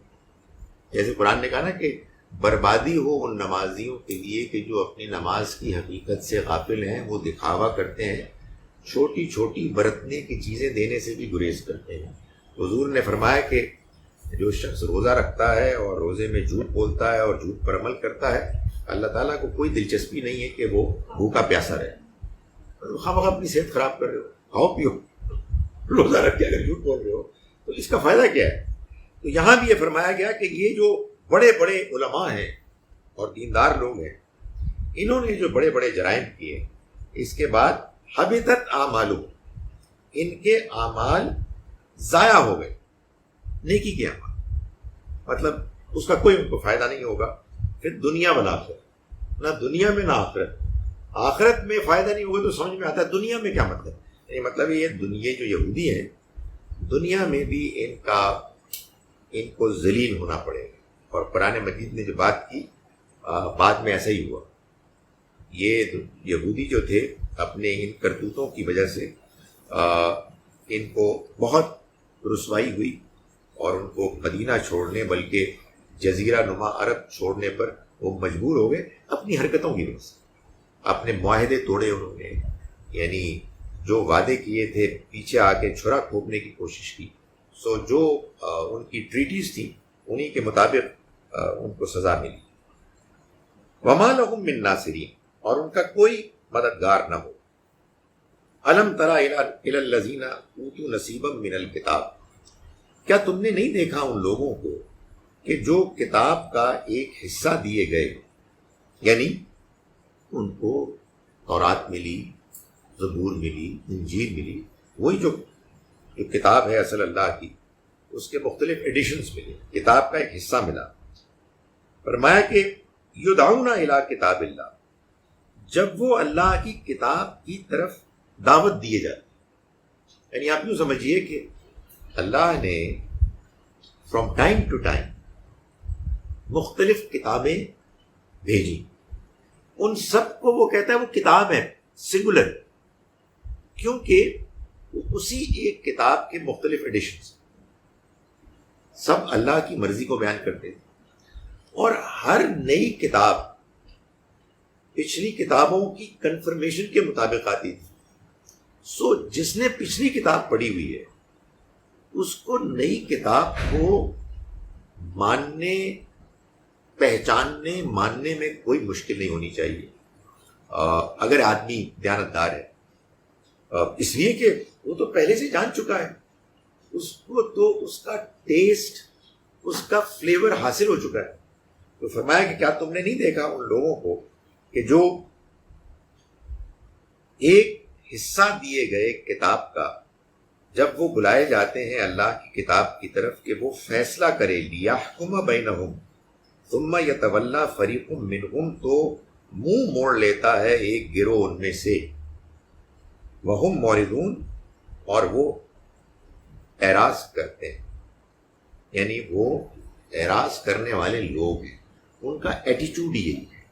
جیسے قرآن نے کہا نا کہ بربادی ہو ان نمازیوں کے لیے کہ جو اپنی نماز کی حقیقت سے غافل ہیں، وہ دکھاوا کرتے ہیں، چھوٹی چھوٹی برتنے کی چیزیں دینے سے بھی گریز کرتے ہیں. حضور نے فرمایا کہ جو شخص روزہ رکھتا ہے اور روزے میں جھوٹ بولتا ہے اور جھوٹ پر عمل کرتا ہے، اللہ تعالیٰ کو کوئی دلچسپی نہیں ہے کہ وہ بھوکا پیاسا رہے. خواہ اپنی صحت خراب کر رہے ہو، کھاؤ پیو، روزہ رکھ کے اگر جھوٹ بول رہے ہو تو اس کا فائدہ کیا ہے؟ تو یہاں بھی یہ فرمایا گیا کہ یہ جو بڑے بڑے علماء ہیں اور دیندار لوگ ہیں، انہوں نے جو بڑے بڑے جرائم کیے، اس کے بعد حبطت اعمالہم، ان کے اعمال ضائع ہو گئے. نیکی کے اعمال، مطلب اس کا کوئی ان کو فائدہ نہیں ہوگا. پھر دنیا والآخرت، نہ دنیا میں نہ آخرت. آخرت میں فائدہ نہیں ہوگا تو سمجھ میں آتا ہے دنیا میں کیا مطلب. یعنی مطلب یہ دنیا جو یہودی ہیں، دنیا میں بھی ان کو ذلیل ہونا پڑے گا. اور قرآن مجید نے جو بات کی، بعد میں ایسا ہی ہوا. یہ یہودی جو تھے اپنے ان کرتوتوں کی وجہ سے ان کو بہت رسوائی ہوئی اور ان کو مدینہ چھوڑنے بلکہ جزیرہ نما عرب چھوڑنے پر وہ مجبور ہو گئے اپنی حرکتوں کی وجہ سے. اپنے معاہدے توڑے انہوں نے، یعنی جو وعدے کیے تھے پیچھے آ کے چھرا کھوپنے کی کوشش کی. سو جو ان کی ٹریٹیز تھیں انہی کے مطابق ان کو سزا ملی. وما لہم من ناصرین، اور ان کا کوئی مددگار نہ ہو. الم تری الی الذین اوتوا نصیبا من الکتاب، کیا تم نے نہیں دیکھا ان لوگوں کو کہ جو کتاب کا ایک حصہ دیے گئے، یعنی ان کو تورات ملی، زبور ملی، انجیل ملی، وہی جو کتاب ہے اصل اللہ کی، اس کے مختلف ایڈیشنز ملے، کتاب کا ایک حصہ ملا۔ فرمایا کہ یدعون الی کتاب اللہ، جب وہ اللہ کی کتاب کی طرف دعوت دیے جاتے، یعنی آپ یوں سمجھیے کہ اللہ نے فرام ٹائم ٹو ٹائم مختلف کتابیں بھیجی، ان سب کو وہ کہتا ہے وہ کتاب ہے سنگولر، کیونکہ وہ اسی ایک کتاب کے مختلف ایڈیشنز سب اللہ کی مرضی کو بیان کرتے ہیں، اور ہر نئی کتاب پچھلی کتابوں کی کنفرمیشن کے مطابق آتی تھی۔ سو جس نے پچھلی کتاب پڑھی ہوئی ہے اس کو نئی کتاب کو ماننے، پہچاننے، ماننے میں کوئی مشکل نہیں ہونی چاہیے اگر آدمی دیانتدار ہے، اس لیے کہ وہ تو پہلے سے جان چکا ہے، اس کو تو اس کا ٹیسٹ، اس کا فلیور حاصل ہو چکا ہے۔ تو فرمایا کہ کیا تم نے نہیں دیکھا ان لوگوں کو کہ جو ایک حصہ دیے گئے کتاب کا، جب وہ بلائے جاتے ہیں اللہ کی کتاب کی طرف کہ وہ فیصلہ کرے، لیحکم بینہم ثم یتولی فریق منہم، تو منہ موڑ لیتا ہے ایک گروہ ان میں سے، وہم معرضون، اور وہ اعراض کرتے ہیں، یعنی وہ اعراض کرنے والے لوگ ہیں، ان کا ایٹیٹیوڈ یہی ہے۔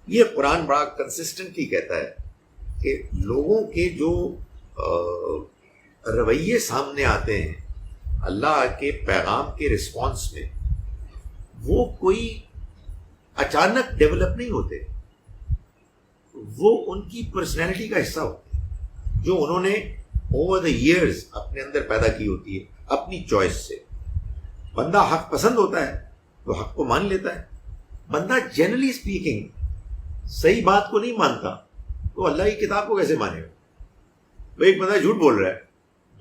یہ قرآن بڑا کنسسٹنٹلی کہتا ہے کہ لوگوں کے جو رویے سامنے آتے ہیں اللہ کے پیغام کے رسپانس میں، وہ کوئی اچانک ڈیولپ نہیں ہوتے، وہ ان کی پرسنالٹی کا حصہ ہوتے ہیں جو انہوں نے اوور دا ایئرز اپنے اندر پیدا کی ہوتی ہے اپنی چوائس سے۔ بندہ حق پسند ہوتا ہے تو حق کو مان لیتا ہے، بندہ جنرلی اسپیکنگ صحیح بات کو نہیں مانتا تو اللہ کی کتاب کو کیسے مانے گا؟ وہ ایک بندہ جھوٹ بول رہا ہے،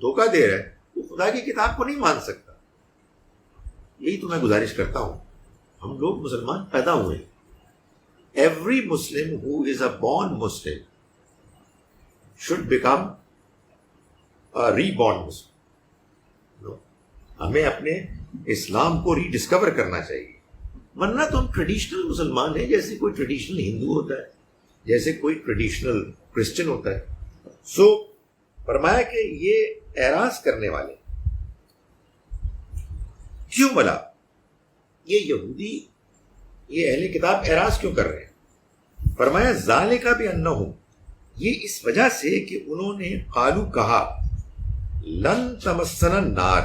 دھوکہ دے رہا ہے، وہ خدا کی کتاب کو نہیں مان سکتا۔ یہی تو میں گزارش کرتا ہوں، ہم لوگ مسلمان پیدا ہوئے، every Muslim who is a born Muslim should become reborn Muslim. ہمیں اپنے اسلام کو ری ڈسکور کرنا چاہیے، ورنہ تو ہم ٹریڈیشنل مسلمان ہیں، جیسے کوئی ٹریڈیشنل ہندو ہوتا ہے، جیسے کوئی ٹریڈیشنل کرسچن ہوتا ہے۔ سو فرمایا کہ یہ اعراض کرنے والے کیوں بلا، یہ یہودی، یہ اہل کتاب اعراض کیوں کر رہے ہیں؟ فرمایا ذالک بانہم، یہ اس وجہ سے کہ انہوں نے قالو کہا، لن تمسنا النار،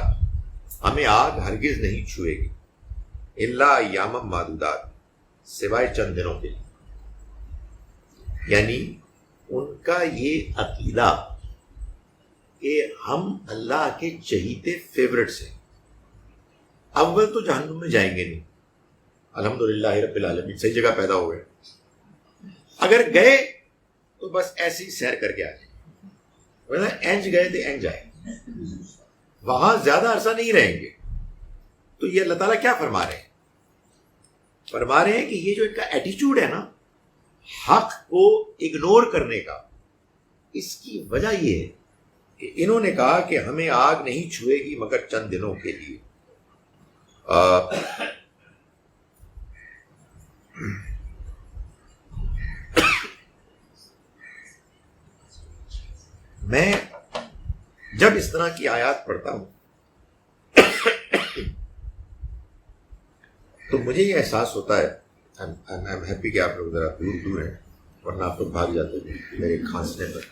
ہمیں آگ ہرگز نہیں چھوئے گی، الا ایاما معدودات، سوائے چند دنوں کے، یعنی ان کا یہ عقیدہ کہ ہم اللہ کے چہیتے فیورٹس ہیں، اول تو جہنم میں جائیں گے نہیں، الحمدللہ رب العالمین صحیح جگہ پیدا ہو گئے، اگر گئے تو بس ایسی سیر کر کے آ جائیں، اینج گئے تو اینج آئے، وہاں زیادہ عرصہ نہیں رہیں گے۔ تو یہ اللہ تعالیٰ کیا فرما رہے ہیں؟ فرما رہے ہیں کہ یہ جو ان کا ایٹیچیوڈ ہے نا حق کو اگنور کرنے کا، اس کی وجہ یہ ہے کہ انہوں نے کہا کہ ہمیں آگ نہیں چھوئے گی مگر چند دنوں کے لیے۔ میں جب اس طرح کی آیات پڑھتا ہوں تو مجھے یہ احساس ہوتا ہے، I'm happy کہ آپ لوگ ذرا دور دور ہیں، ورنہ آپ لوگ بھاگ جاتے ہیں میرے کھانسنے پر۔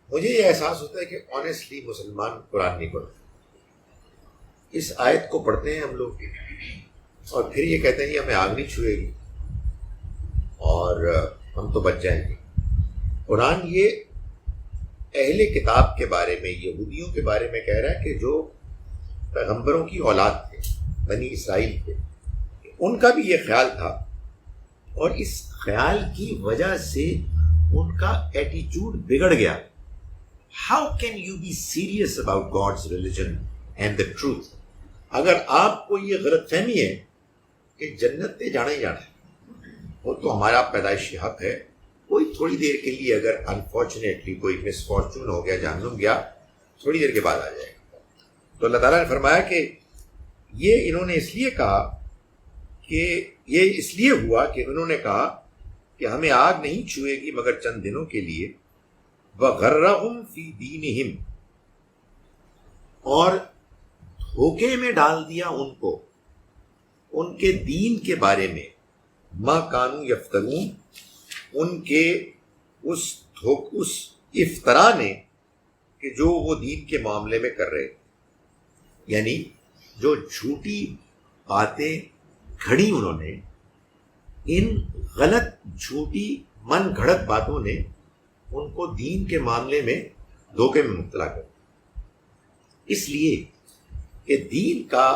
مجھے یہ احساس ہوتا ہے کہ آنیسٹلی مسلمان قرآن نہیں پڑھتے، اس آیت کو پڑھتے ہیں ہم لوگ اور پھر یہ کہتے ہیں کہ ہمیں آگ نہیں چھوئے گی اور ہم تو بچ جائیں گے۔ قرآن یہ اہل کتاب کے بارے میں، یہودیوں کے بارے میں کہہ رہا ہے کہ جو پیغمبروں کی اولاد تھے، بنی اسرائیل تھے، ان کا بھی یہ خیال تھا، اور اس خیال کی وجہ سے ان کا ایٹیچیوڈ بگڑ گیا. How can you be serious about God's religion and the truth? اگر آپ کو یہ غلط فہمی ہے کہ جنت پہ جانا ہی جانا ہے، وہ تو ہمارا پیدائشی حق ہے، کوئی تھوڑی دیر کے لیے اگر انفارچونیٹلی کوئی مس فارچون ہو گیا، جہنم گیا، تھوڑی دیر کے بعد آ جائے گا. تو اللہ تعالیٰ نے فرمایا کہ یہ انہوں نے اس لیے کہا کہ یہ اس لیے ہوا کہ انہوں نے کہا کہ ہمیں آگ نہیں چھوئے گی مگر چند دنوں کے لیے. وَغَرَّهُمْ فِي دِينِهِمْ، اور دھوکے میں ڈال دیا ان کو ان کے دین کے بارے میں. ما کانوا یفترون، ان کے اس افطرا نے کہ جو وہ دین کے معاملے میں کر رہے، یعنی جو جھوٹی باتیں گھڑی انہوں نے، ان غلط جھوٹی من گھڑت باتوں نے ان کو دین کے معاملے میں دھوکے میں مبتلا کر. اس لیے کہ دین کا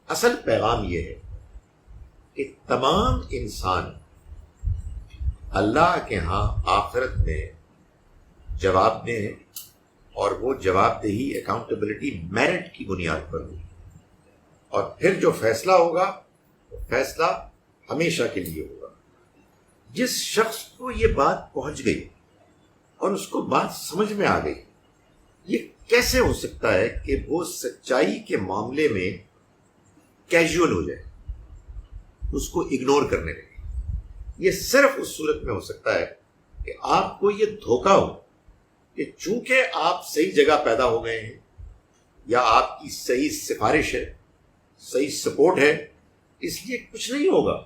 اصل پیغام یہ ہے کہ تمام انسان اللہ کے ہاں آخرت میں جواب دہ ہیں، اور وہ جواب دہی اکاؤنٹیبلٹی میرٹ کی بنیاد پر ہوگی. اور پھر جو فیصلہ ہوگا وہ فیصلہ ہمیشہ کے لیے ہوگا. جس شخص کو یہ بات پہنچ گئی اور اس کو بات سمجھ میں آ گئی، یہ کیسے ہو سکتا ہے کہ وہ سچائی کے معاملے میں کیجول ہو جائے، اس کو اگنور کرنے لگے؟ یہ صرف اس صورت میں ہو سکتا ہے کہ آپ کو یہ دھوکہ ہو کہ چونکہ آپ صحیح جگہ پیدا ہو گئے ہیں، یا آپ کی صحیح سفارش ہے، صحیح سپورٹ ہے، اس لیے کچھ نہیں ہوگا،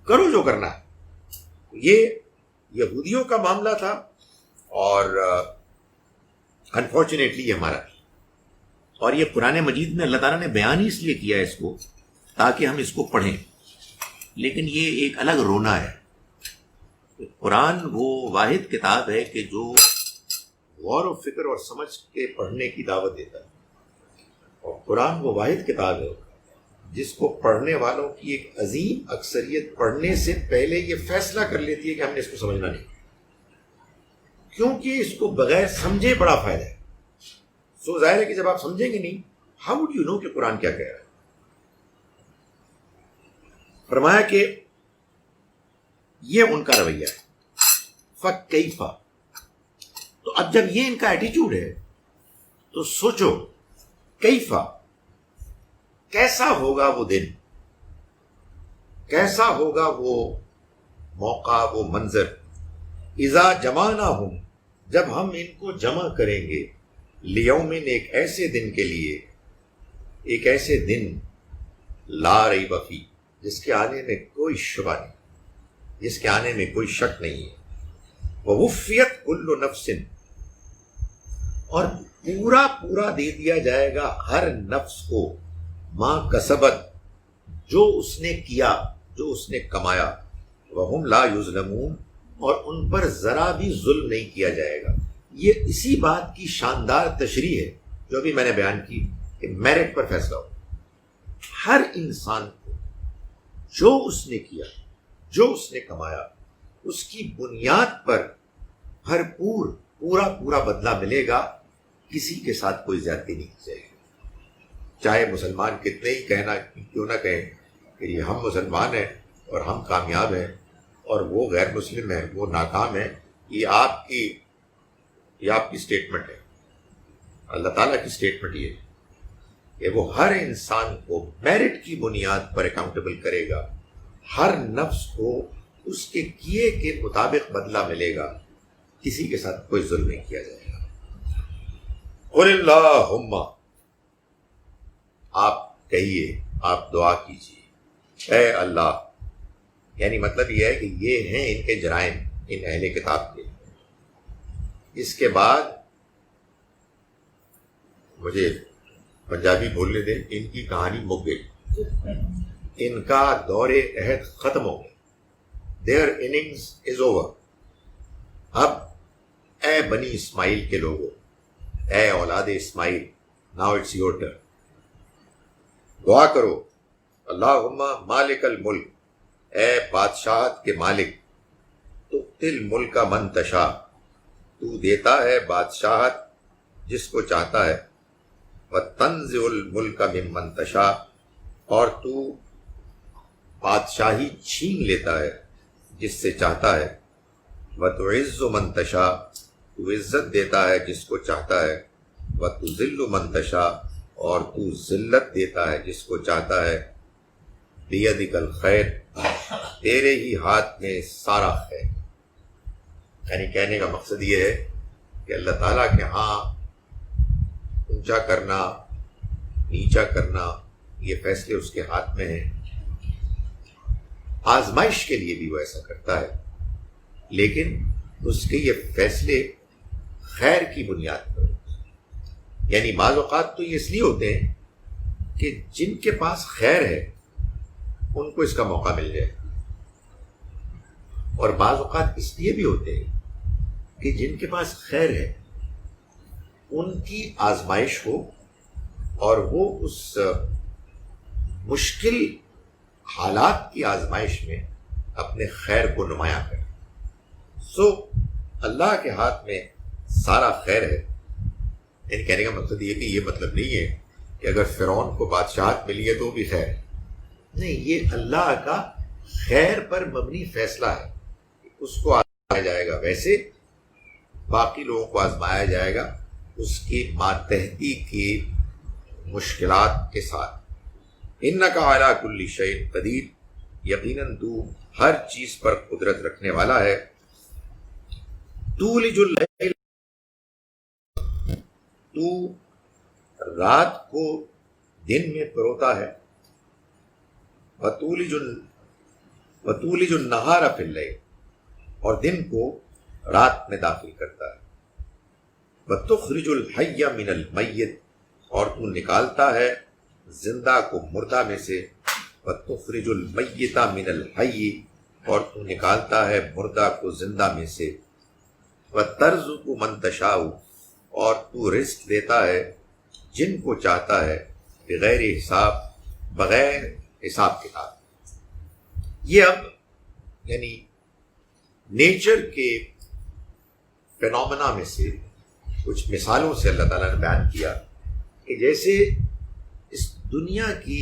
کرو جو کرنا ہے. یہ یہودیوں کا معاملہ تھا، اور انفارچونیٹلی یہ ہمارا تھا. اور یہ قرآن مجید میں اللہ تعالیٰ نے بیان ہی اس لیے کیا ہے اس کو تاکہ ہم اس کو پڑھیں. لیکن یہ ایک الگ رونا ہے. قرآن وہ واحد کتاب ہے کہ جو غور و فکر اور سمجھ کے پڑھنے کی دعوت دیتا ہے، اور قرآن وہ واحد کتاب ہے جس کو پڑھنے والوں کی ایک عظیم اکثریت پڑھنے سے پہلے یہ فیصلہ کر لیتی ہے کہ ہم نے اس کو سمجھنا نہیں، کیونکہ اس کو بغیر سمجھے بڑا فائدہ ہے. سو ظاہر ہے کہ جب آپ سمجھیں گے نہیں، ہاؤ وڈ یو نو کہ قرآن کیا کہہ رہا ہے. فرمایا کہ یہ ان کا رویہ ہے. فَكَيْفَ، تو اب جب یہ ان کا ایٹیچیوڈ ہے تو سوچو کیفا، کیسا ہوگا وہ دن، کیسا ہوگا وہ موقع، وہ منظر. اذا جمعناہم، جب ہم ان کو جمع کریں گے، لیومن، ایک ایسے دن کے لیے، ایک ایسے دن لا ریب فیہ، جس کے آنے میں کوئی شبہ نہیں، جس کے آنے میں کوئی شک نہیں ہے. ووفیت کل نفس، اور پورا پورا دے دیا جائے گا ہر نفس کو ما کسبت، جو اس نے کیا، جو اس نے کمایا. وہم لا یظلمون، اور ان پر ذرا بھی ظلم نہیں کیا جائے گا. یہ اسی بات کی شاندار تشریح ہے جو ابھی میں نے بیان کی کہ میرٹ پر فیصلہ ہو. ہر انسان کو جو اس نے کیا، جو اس نے کمایا، اس کی بنیاد پر بھرپور پورا بدلہ ملے گا. کسی کے ساتھ کوئی زیادتی نہیں کی جائے گی، چاہے مسلمان کتنے ہی کہنا کیوں نہ کہیں کہ یہ ہم مسلمان ہیں اور ہم کامیاب ہیں اور وہ غیر مسلم ہیں، وہ ناکام ہیں. یہ آپ کی سٹیٹمنٹ ہے. اللہ تعالیٰ کی سٹیٹمنٹ یہ ہے کہ وہ ہر انسان کو میرٹ کی بنیاد پر اکاؤنٹیبل کرے گا. ہر نفس کو اس کے کیے کے مطابق بدلہ ملے گا، کسی کے ساتھ کوئی ظلم نہیں کیا جائے گا. قل اللہم، آپ کہیے، آپ دعا کیجیے، اے اللہ. یعنی مطلب یہ ہے کہ یہ ہیں ان کے جرائم، ان اہل کتاب کے. اس کے بعد مجھے پنجابی بولنے دیں، ان کی کہانی مک گئی، ان کا دور عہد ختم ہو گیا. Their innings is over. اب اے بنی اسماعیل کے لوگوں، اے اولاد اسماعیل، now it's your turn. دعا کرو، اللہم مالک الملک، اے بادشاہت کے مالک، تؤتی تؤتی الملک من تشاء، تو دیتا ہے بادشاہت جس کو چاہتا ہے، وتنزع الملک ممن تشاء، اور تو بادشاہی چھین لیتا ہے جس سے چاہتا ہے، وتعز من تشاء، تو عزت دیتا ہے جس کو چاہتا ہے، وتذل من تشاء، اور تو ذلت دیتا ہے جس کو چاہتا ہے، بیدک الخیر، تیرے ہی ہاتھ میں سارا خیر۔ یعنی کہنے کا مقصد یہ ہے کہ اللہ تعالیٰ کے ہاں اونچا کرنا، نیچا کرنا، یہ فیصلے اس کے ہاتھ میں ہیں۔ آزمائش کے لیے بھی وہ ایسا کرتا ہے، لیکن اس کے یہ فیصلے خیر کی بنیاد پر، یعنی بعض اوقات تو یہ اس لیے ہوتے ہیں کہ جن کے پاس خیر ہے ان کو اس کا موقع مل جائے، اور بعض اوقات اس لیے بھی ہوتے ہیں کہ جن کے پاس خیر ہے ان کی آزمائش ہو اور وہ اس مشکل حالات کی آزمائش میں اپنے خیر کو نمایاں کرے۔ سو اللہ کے ہاتھ میں سارا خیر ہے۔ یعنی کہنے کا مقصد یہ کہ یہ مطلب نہیں ہے کہ اگر فرعون کو بادشاہت ملی ہے تو بھی خیر ہے، نہیں، یہ اللہ کا خیر پر مبنی فیصلہ ہے۔ اس کو آزمایا جائے گا، ویسے باقی لوگوں کو آزمایا جائے گا اس کی ماتحتی کی مشکلات کے ساتھ۔ انک علی کل شیء قدیر، یقیناً تو ہر چیز پر قدرت رکھنے والا ہے۔ تولج اللیل، تو رات کو دن میں پروتا ہے، وتولج النہار فی اللیل، اور دن کو رات میں داخل کرتا ہے، وتخرج الحی من المیت، اور تو نکالتا ہے زندہ کو مردہ میں سے، وتخرج المیت من الحی، اور تو نکالتا ہے مردہ کو زندہ میں سے، وترزق من تشاء، اور تو رزق دیتا ہے جن کو چاہتا ہے، بغیر حساب، بغیر حساب کتاب۔ یہ اب یعنی نیچر کے فینومنا میں سے کچھ مثالوں سے اللہ تعالیٰ نے بیان کیا کہ جیسے اس دنیا کی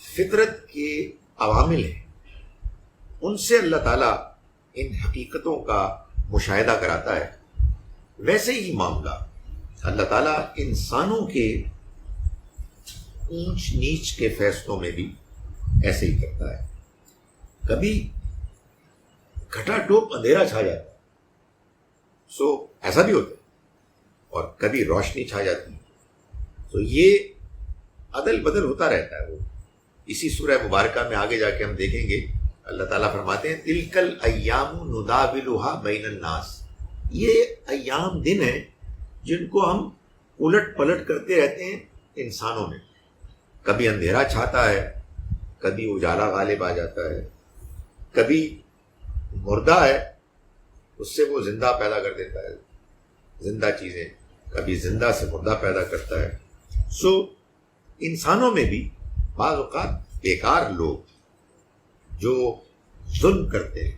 فطرت کے عوامل ہیں، ان سے اللہ تعالیٰ ان حقیقتوں کا مشاہدہ کراتا ہے، ویسے ہی معاملہ اللہ تعالیٰ انسانوں کے اونچ نیچ کے فیصلوں میں بھی ایسے ہی کرتا ہے۔ کبھی گھٹا ٹوپ اندھیرا چھا جاتا ہے، سو ایسا بھی ہوتا ہے، اور کبھی روشنی چھا جاتی ہے، تو یہ عدل بدل ہوتا رہتا ہے۔ وہ اسی سورہ مبارکہ میں آگے جا کے ہم دیکھیں گے، اللہ تعالیٰ فرماتے ہیں تلک الایام نداولها بین الناس، یہ ایام دن ہیں جن کو ہم الٹ پلٹ کرتے رہتے ہیں انسانوں میں۔ کبھی اندھیرا چھاتا ہے، کبھی اجالا غالب آ جاتا ہے، کبھی مردہ ہے اس سے وہ زندہ پیدا کر دیتا ہے، زندہ چیزیں، کبھی زندہ سے مردہ پیدا کرتا ہے۔ سو انسانوں میں بھی بعض اوقات بیکار لوگ جو ظلم کرتے ہیں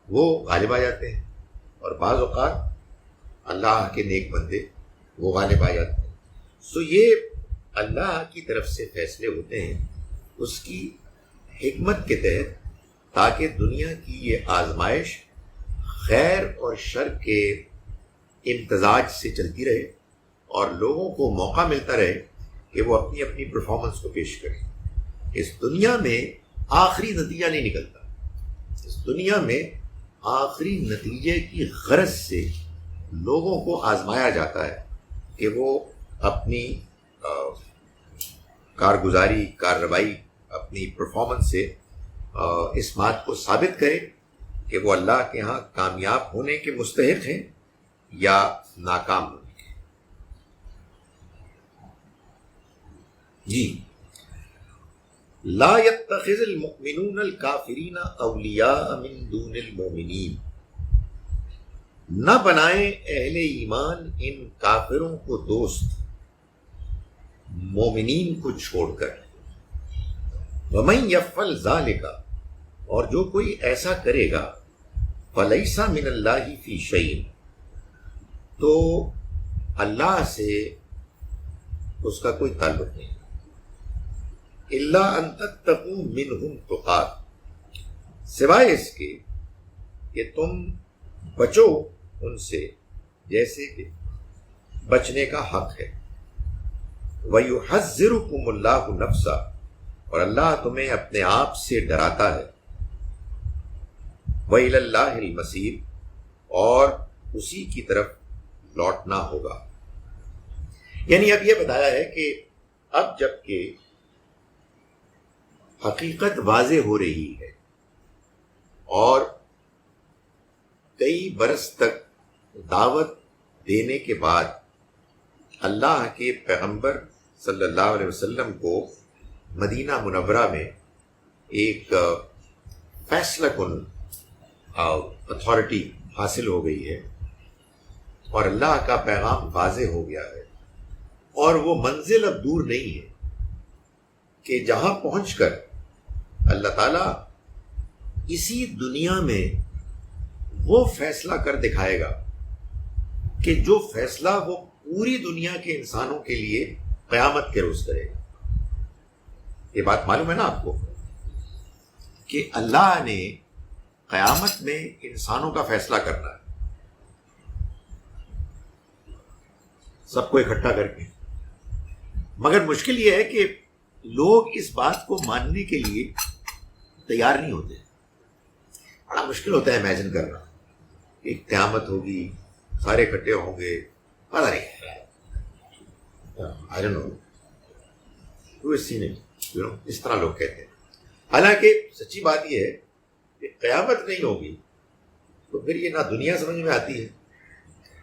وہ غالب آ جاتے ہیں، اور بعض اوقات اللہ کے نیک بندے وہ غالب آ جاتے ہیں۔ سو یہ اللہ کی طرف سے فیصلے ہوتے ہیں اس کی حکمت کے تحت، تاکہ دنیا کی یہ آزمائش خیر اور شر کے امتزاج سے چلتی رہے، اور لوگوں کو موقع ملتا رہے کہ وہ اپنی اپنی پرفارمنس کو پیش کریں۔ اس دنیا میں آخری نتیجہ نہیں نکلتا، اس دنیا میں آخری نتیجے کی غرض سے لوگوں کو آزمایا جاتا ہے کہ وہ اپنی کارگزاری، کارروائی، اپنی پرفارمنس سے اس بات کو ثابت کرے کہ وہ اللہ کے ہاں کامیاب ہونے کے مستحق ہیں یا ناکام ہونے کے۔ جی، لا يتخذ المؤمنون الکافرین اولیاء من دون المؤمنین، نہ بنائیں اہل ایمان ان کافروں کو دوست مومنین کو چھوڑ کر۔ وَمَن يَفْعَلْ ذَلِكَ، اور جو کوئی ایسا کرے گا، فَلَيْسَ مِنَ اللَّهِ فِي شَيْءٍ، تو اللہ سے اس کا کوئی تعلق نہیں، اِلَّا أَن تَتَّقُوا مِنْهُمْ تُقَاتٍ، سوائے اس کے کہ تم بچو ان سے جیسے کہ بچنے کا حق ہے۔ وَيُحَذِّرُكُمُ اللَّهُ نَفْسَهُ، اور اللہ تمہیں اپنے آپ سے ڈراتا ہے۔ وَإِلَى اللَّهِ الْمَصِيرُ، اور اسی کی طرف لوٹنا ہوگا۔ یعنی اب یہ بتایا ہے کہ اب جب کہ حقیقت واضح ہو رہی ہے اور کئی برس تک دعوت دینے کے بعد اللہ کے پیغمبر صلی اللہ علیہ وسلم کو مدینہ منورہ میں ایک فیصلہ کن اتھارٹی حاصل ہو گئی ہے اور اللہ کا پیغام واضح ہو گیا ہے، اور وہ منزل اب دور نہیں ہے کہ جہاں پہنچ کر اللہ تعالیٰ اسی دنیا میں وہ فیصلہ کر دکھائے گا کہ جو فیصلہ وہ پوری دنیا کے انسانوں کے لیے قیامت کے روز کرے گا۔ یہ بات معلوم ہے نا آپ کو کہ اللہ نے قیامت میں انسانوں کا فیصلہ کرنا ہے، سب کو اکٹھا کر کے، مگر مشکل یہ ہے کہ لوگ اس بات کو ماننے کے لیے تیار نہیں ہوتے۔ بڑا مشکل ہوتا ہے امیجن کرنا کہ قیامت ہوگی، سارے اکٹھے ہوں گے، پتہ نہیں I don't know، اس طرح لوگ کہتے ہیں۔ حالانکہ سچی بات یہ ہے کہ قیامت نہیں ہوگی تو پھر یہ نہ دنیا سمجھ میں آتی ہے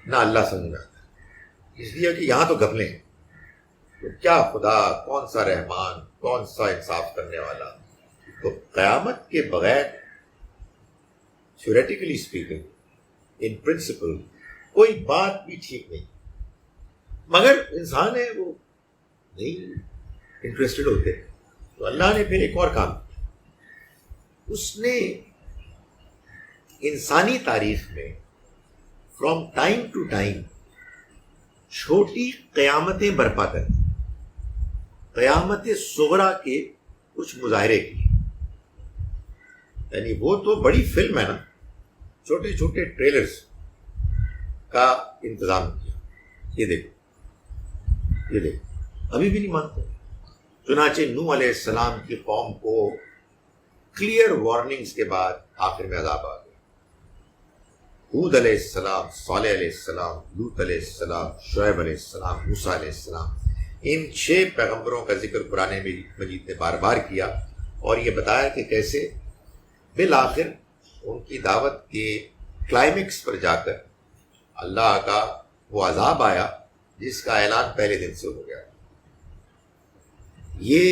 نہ اللہ سمجھ میں آتا ہے، اس لیے کہ یہاں تو گھپلے ہیں، تو کیا خدا، کون سا رحمان، کون سا انصاف کرنے والا۔ تو قیامت کے بغیر تھیوریٹیکلی اسپیکنگ، ان پرنسپل کوئی بات بھی ٹھیک نہیں، مگر انسان ہے وہ نہیں انٹرسٹڈ ہوتے۔ تو اللہ نے پھر ایک اور کام کیا، اس نے انسانی تاریخ میں فرام ٹائم ٹو ٹائم چھوٹی قیامتیں برپا کر دی، قیامت صغریٰ کے کچھ مظاہرے کی، یعنی وہ تو بڑی فلم ہے نا، چھوٹے چھوٹے ٹریلرز کا انتظام کیا۔ یہ دیکھو ابھی بھی نہیں مانتے۔ چنانچہ نوح علیہ السلام کی قوم کو کلیئر وارننگز کے بعد آخر میں عذاب آ گیا۔ ہود علیہ السلام، صالح علیہ السلام، لوط علیہ السلام، شعیب علیہ السلام، موسیٰ علیہ السلام، ان 6 پیغمبروں کا ذکر قرآن مجید نے بار بار کیا اور یہ بتایا کہ کیسے بالآخر ان کی دعوت کے کلائمیکس پر جا کر اللہ کا وہ عذاب آیا جس کا اعلان پہلے دن سے ہو گیا۔ یہ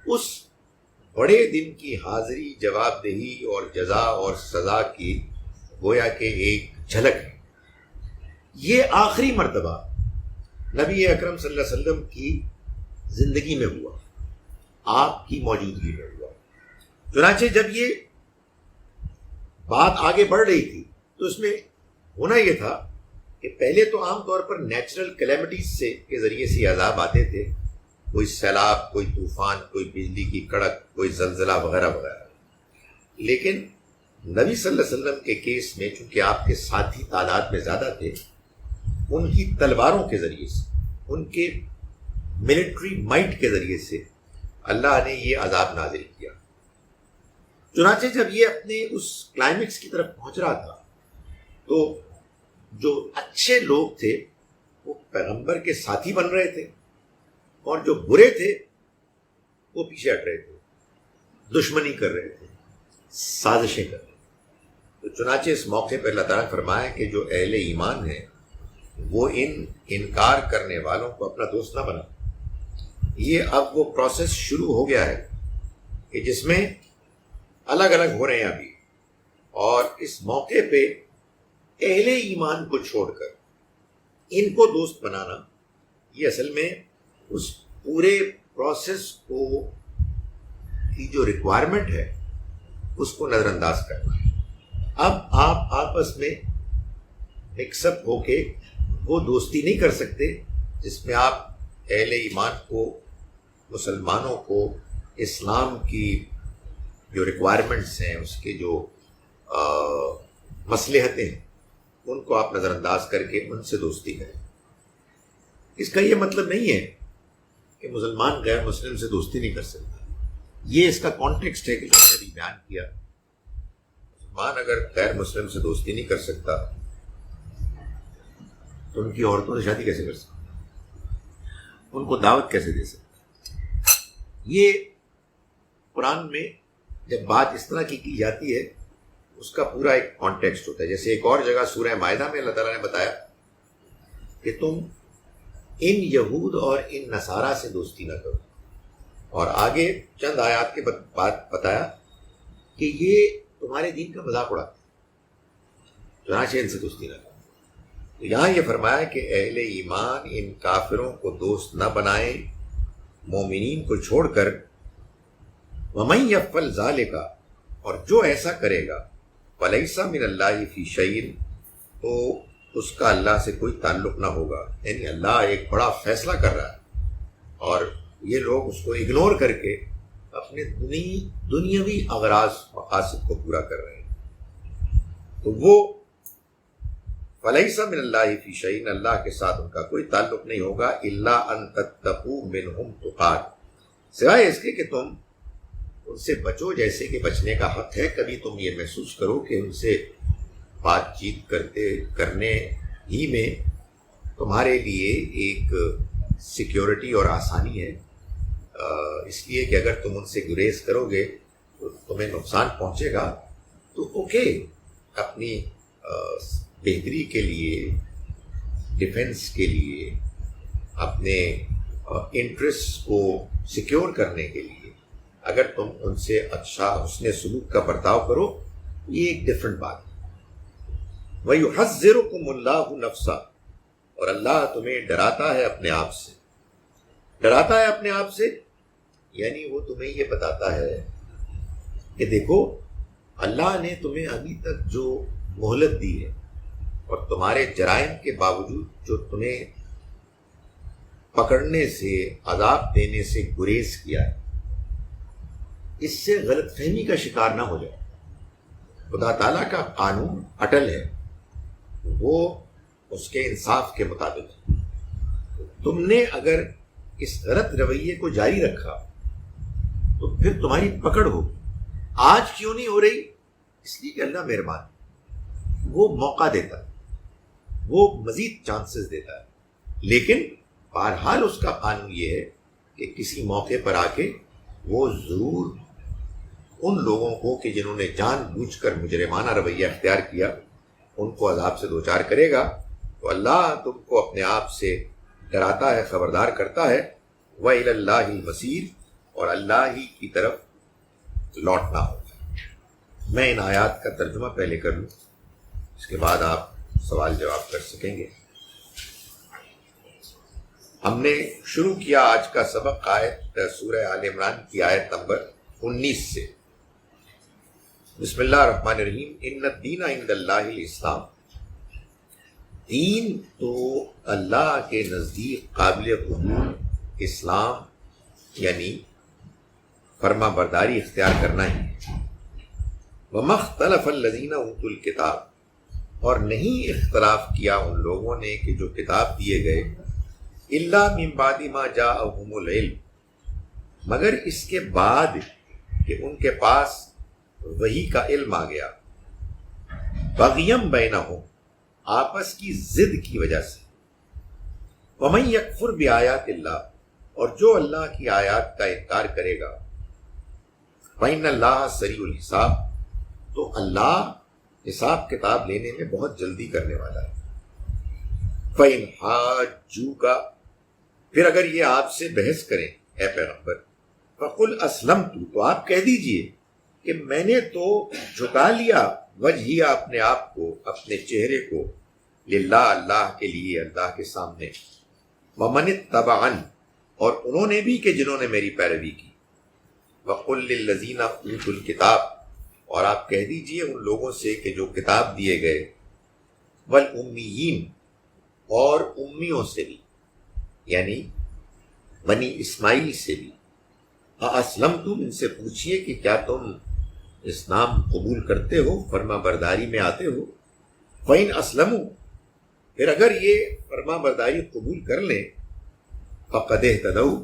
اس بڑے دن کی حاضری، جواب دہی اور جزا اور سزا کی گویا کہ ایک جھلک ہے۔ یہ آخری مرتبہ نبی اکرم صلی اللہ علیہ وسلم کی زندگی میں ہوا، آپ کی موجودگی میں ہوا۔ چنانچہ جب یہ بات آگے بڑھ رہی تھی تو اس میں ہونا یہ تھا کہ پہلے تو عام طور پر نیچرل کلیمٹیز سے کے ذریعے سے عذاب آتے تھے، کوئی سیلاب، کوئی طوفان، کوئی بجلی کی کڑک، کوئی زلزلہ وغیرہ وغیرہ، لیکن نبی صلی اللہ علیہ وسلم کے کیس میں چونکہ آپ کے ساتھی تعداد میں زیادہ تھے، ان کی تلواروں کے ذریعے سے، ان کے ملٹری مائٹ کے ذریعے سے اللہ نے یہ عذاب نازل کیا۔ چنانچہ جب یہ اپنے اس کلائمیکس کی طرف پہنچ رہا تھا تو جو اچھے لوگ تھے وہ پیغمبر کے ساتھی بن رہے تھے اور جو برے تھے وہ پیچھے ہٹ رہے تھے، دشمنی کر رہے تھے، سازشیں کر رہے تھے۔ تو چنانچہ اس موقع پر اللہ تعالیٰ نے فرمایا کہ جو اہل ایمان ہیں وہ ان انکار کرنے والوں کو اپنا دوست نہ بنا۔ یہ اب وہ پروسیس شروع ہو گیا ہے کہ جس میں الگ الگ ہو رہے ہیں ابھی، اور اس موقع پہ اہل ایمان کو چھوڑ کر ان کو دوست بنانا، یہ اصل میں اس پورے پروسیس کو کی جو ریکوائرمنٹ ہے اس کو نظر انداز کرنا ہے۔ اب آپ آپس میں مکس اپ ہو کے وہ دوستی نہیں کر سکتے جس میں آپ اہل ایمان کو، مسلمانوں کو اسلام کی جو ریکوائرمنٹس ہیں، اس کے جو مصلحتیں ہیں، ان کو آپ نظر انداز کر کے ان سے دوستی کریں۔ اس کا یہ مطلب نہیں ہے کہ مسلمان غیر مسلم سے دوستی نہیں کر سکتا، یہ اس کا کانٹیکسٹ ہے کہ جو میں نے ابھی بیان کیا۔ مسلمان اگر غیر مسلم سے دوستی نہیں کر سکتا تو ان کی عورتوں سے شادی کیسے کر سکتا، ان کو دعوت کیسے دے سکتا؟ یہ قرآن میں جب بات اس طرح کی جاتی ہے اس کا پورا ایک کانٹیکسٹ ہوتا ہے۔ جیسے ایک اور جگہ سورہ مائدہ میں اللہ تعالیٰ نے بتایا کہ تم ان یہود اور ان نصارہ سے دوستی نہ کرو، اور آگے چند آیات کے بعد بتایا کہ یہ تمہارے دین کا مذاق اڑاتے ہیں، چنانچہ ان سے دوستی نہ کرو۔ تو یہاں یہ فرمایا کہ اہل ایمان ان کافروں کو دوست نہ بنائیں مومنین کو چھوڑ کر، وَمَن يَفْعَلْ ذَلِكَ، اور جو ایسا کرے گا فَلَيْسَ مِنَ اللَّهِ فِي شَيْءٍ، تو اس کا اللہ سے کوئی تعلق نہ ہوگا۔ یعنی اللہ ایک بڑا فیصلہ کر رہا ہے اور یہ لوگ اس کو اگنور کر کے اپنے دنیاوی اغراض مقاصد کو پورا کر رہے ہیں۔ تو وہ فَلَيْسَ مِنَ اللَّهِ فِي شَيْءٍ، اللہ کے ساتھ ان کا کوئی تعلق نہیں ہوگا، إِلَّا أَن تَتَّقُوا مِنْهُمْ تُقَاتٍ، سوائے اس کے کہ تم ان سے بچو جیسے کہ بچنے کا حق ہے۔ کبھی تم یہ محسوس کرو کہ ان سے بات چیت کرنے ہی میں تمہارے لیے ایک سیکیورٹی اور آسانی ہے، اس لیے کہ اگر تم ان سے گریز کرو گے تو تمہیں نقصان پہنچے گا، تو اوکے، اپنی بہتری کے لیے، ڈیفنس کے لیے، اپنے انٹرسٹ کو سیکیور کرنے کے لیے اگر تم ان سے اچھا حسن سلوک کا برتاؤ کرو، یہ ایک ڈفرنٹ بات ہے۔ وَيُحَذِّرُكُمُ اللَّهُ نَفْسَهُ، اور اللہ تمہیں ڈراتا ہے اپنے آپ سے۔ ڈراتا ہے اپنے آپ سے یعنی وہ تمہیں یہ بتاتا ہے کہ دیکھو اللہ نے تمہیں ابھی تک جو مہلت دی ہے اور تمہارے جرائم کے باوجود جو تمہیں پکڑنے سے، عذاب دینے سے گریز کیا ہے، اس سے غلط فہمی کا شکار نہ ہو جائے۔ خدا تعالیٰ کا قانون اٹل ہے، وہ اس کے انصاف کے مطابق ہے۔ تم نے اگر اس غلط رویے کو جاری رکھا تو پھر تمہاری پکڑ ہوگی۔ آج کیوں نہیں ہو رہی؟ اس لیے کہ اللہ مہربان ہے، وہ موقع دیتا ہے، وہ مزید چانسز دیتا ہے، لیکن بہرحال اس کا قانون یہ ہے کہ کسی موقع پر آ کے وہ ضرور ان لوگوں کو کہ جنہوں نے جان بوجھ کر مجرمانہ رویہ اختیار کیا ان کو عذاب سے دوچار کرے گا۔ تو اللہ تم کو اپنے آپ سے ڈراتا ہے، خبردار کرتا ہے۔ وَإِلَى اللَّهِ الْمَصِيرُ، اور اللہ ہی کی طرف لوٹنا ہوگا۔ میں ان آیات کا ترجمہ پہلے کر لوں، اس کے بعد آپ سوال جواب کر سکیں گے۔ ہم نے شروع کیا آج کا سبق آیت سورہ آل عمران کی آیت نمبر 19 سے۔ بسم اللہ الرحمن الرحیم۔ ان الدین عند اللہ الاسلام، دین تو اللہ کے نزدیک قابل قبول اسلام یعنی فرما برداری اختیار کرنا ہی ہے۔ وما اختلف الذین اوتوا الکتاب، اور نہیں اختلاف کیا ان لوگوں نے کہ جو کتاب دیے گئے، الا من بعد ما جاءہم العلم، مگر اس کے بعد کہ ان کے پاس وحی کا علم آ گیا، بغیم بینہم، آپس کی ضد کی وجہ سے، ومن یکفر بآیات اللہ، اور جو اللہ کی آیات کا انکار کرے گا، فإن اللہ سریع الحساب، تو اللہ حساب کتاب لینے میں بہت جلدی کرنے والا ہے۔ فإن حاجوک، پھر اگر یہ آپ سے بحث کریں اے پیغمبر، فقل اسلمت، تو آپ کہہ دیجئے کہ میں نے تو جھکا لیا وجہی، اپنے آپ کو، اپنے چہرے کو، للہ، اللہ کے لیے، اللہ کے سامنے، ومن اتبعن، اور انہوں نے بھی کہ جنہوں نے میری پیروی کی، وقل للذین اوتوا الکتاب، اور آپ کہہ دیجئے ان لوگوں سے کہ جو کتاب دیے گئے، والامیین، اور امیوں سے بھی، یعنی بنی اسماعیل سے بھی، اسلمتم، ان سے پوچھئے کہ کیا تم اسلام قبول کرتے ہو، فرما برداری میں آتے ہو؟ فَإِنْ أَسْلَمُوا، پھر اگر یہ فرما برداری قبول کر لیں، فَقَدْ اهْتَدَوْا،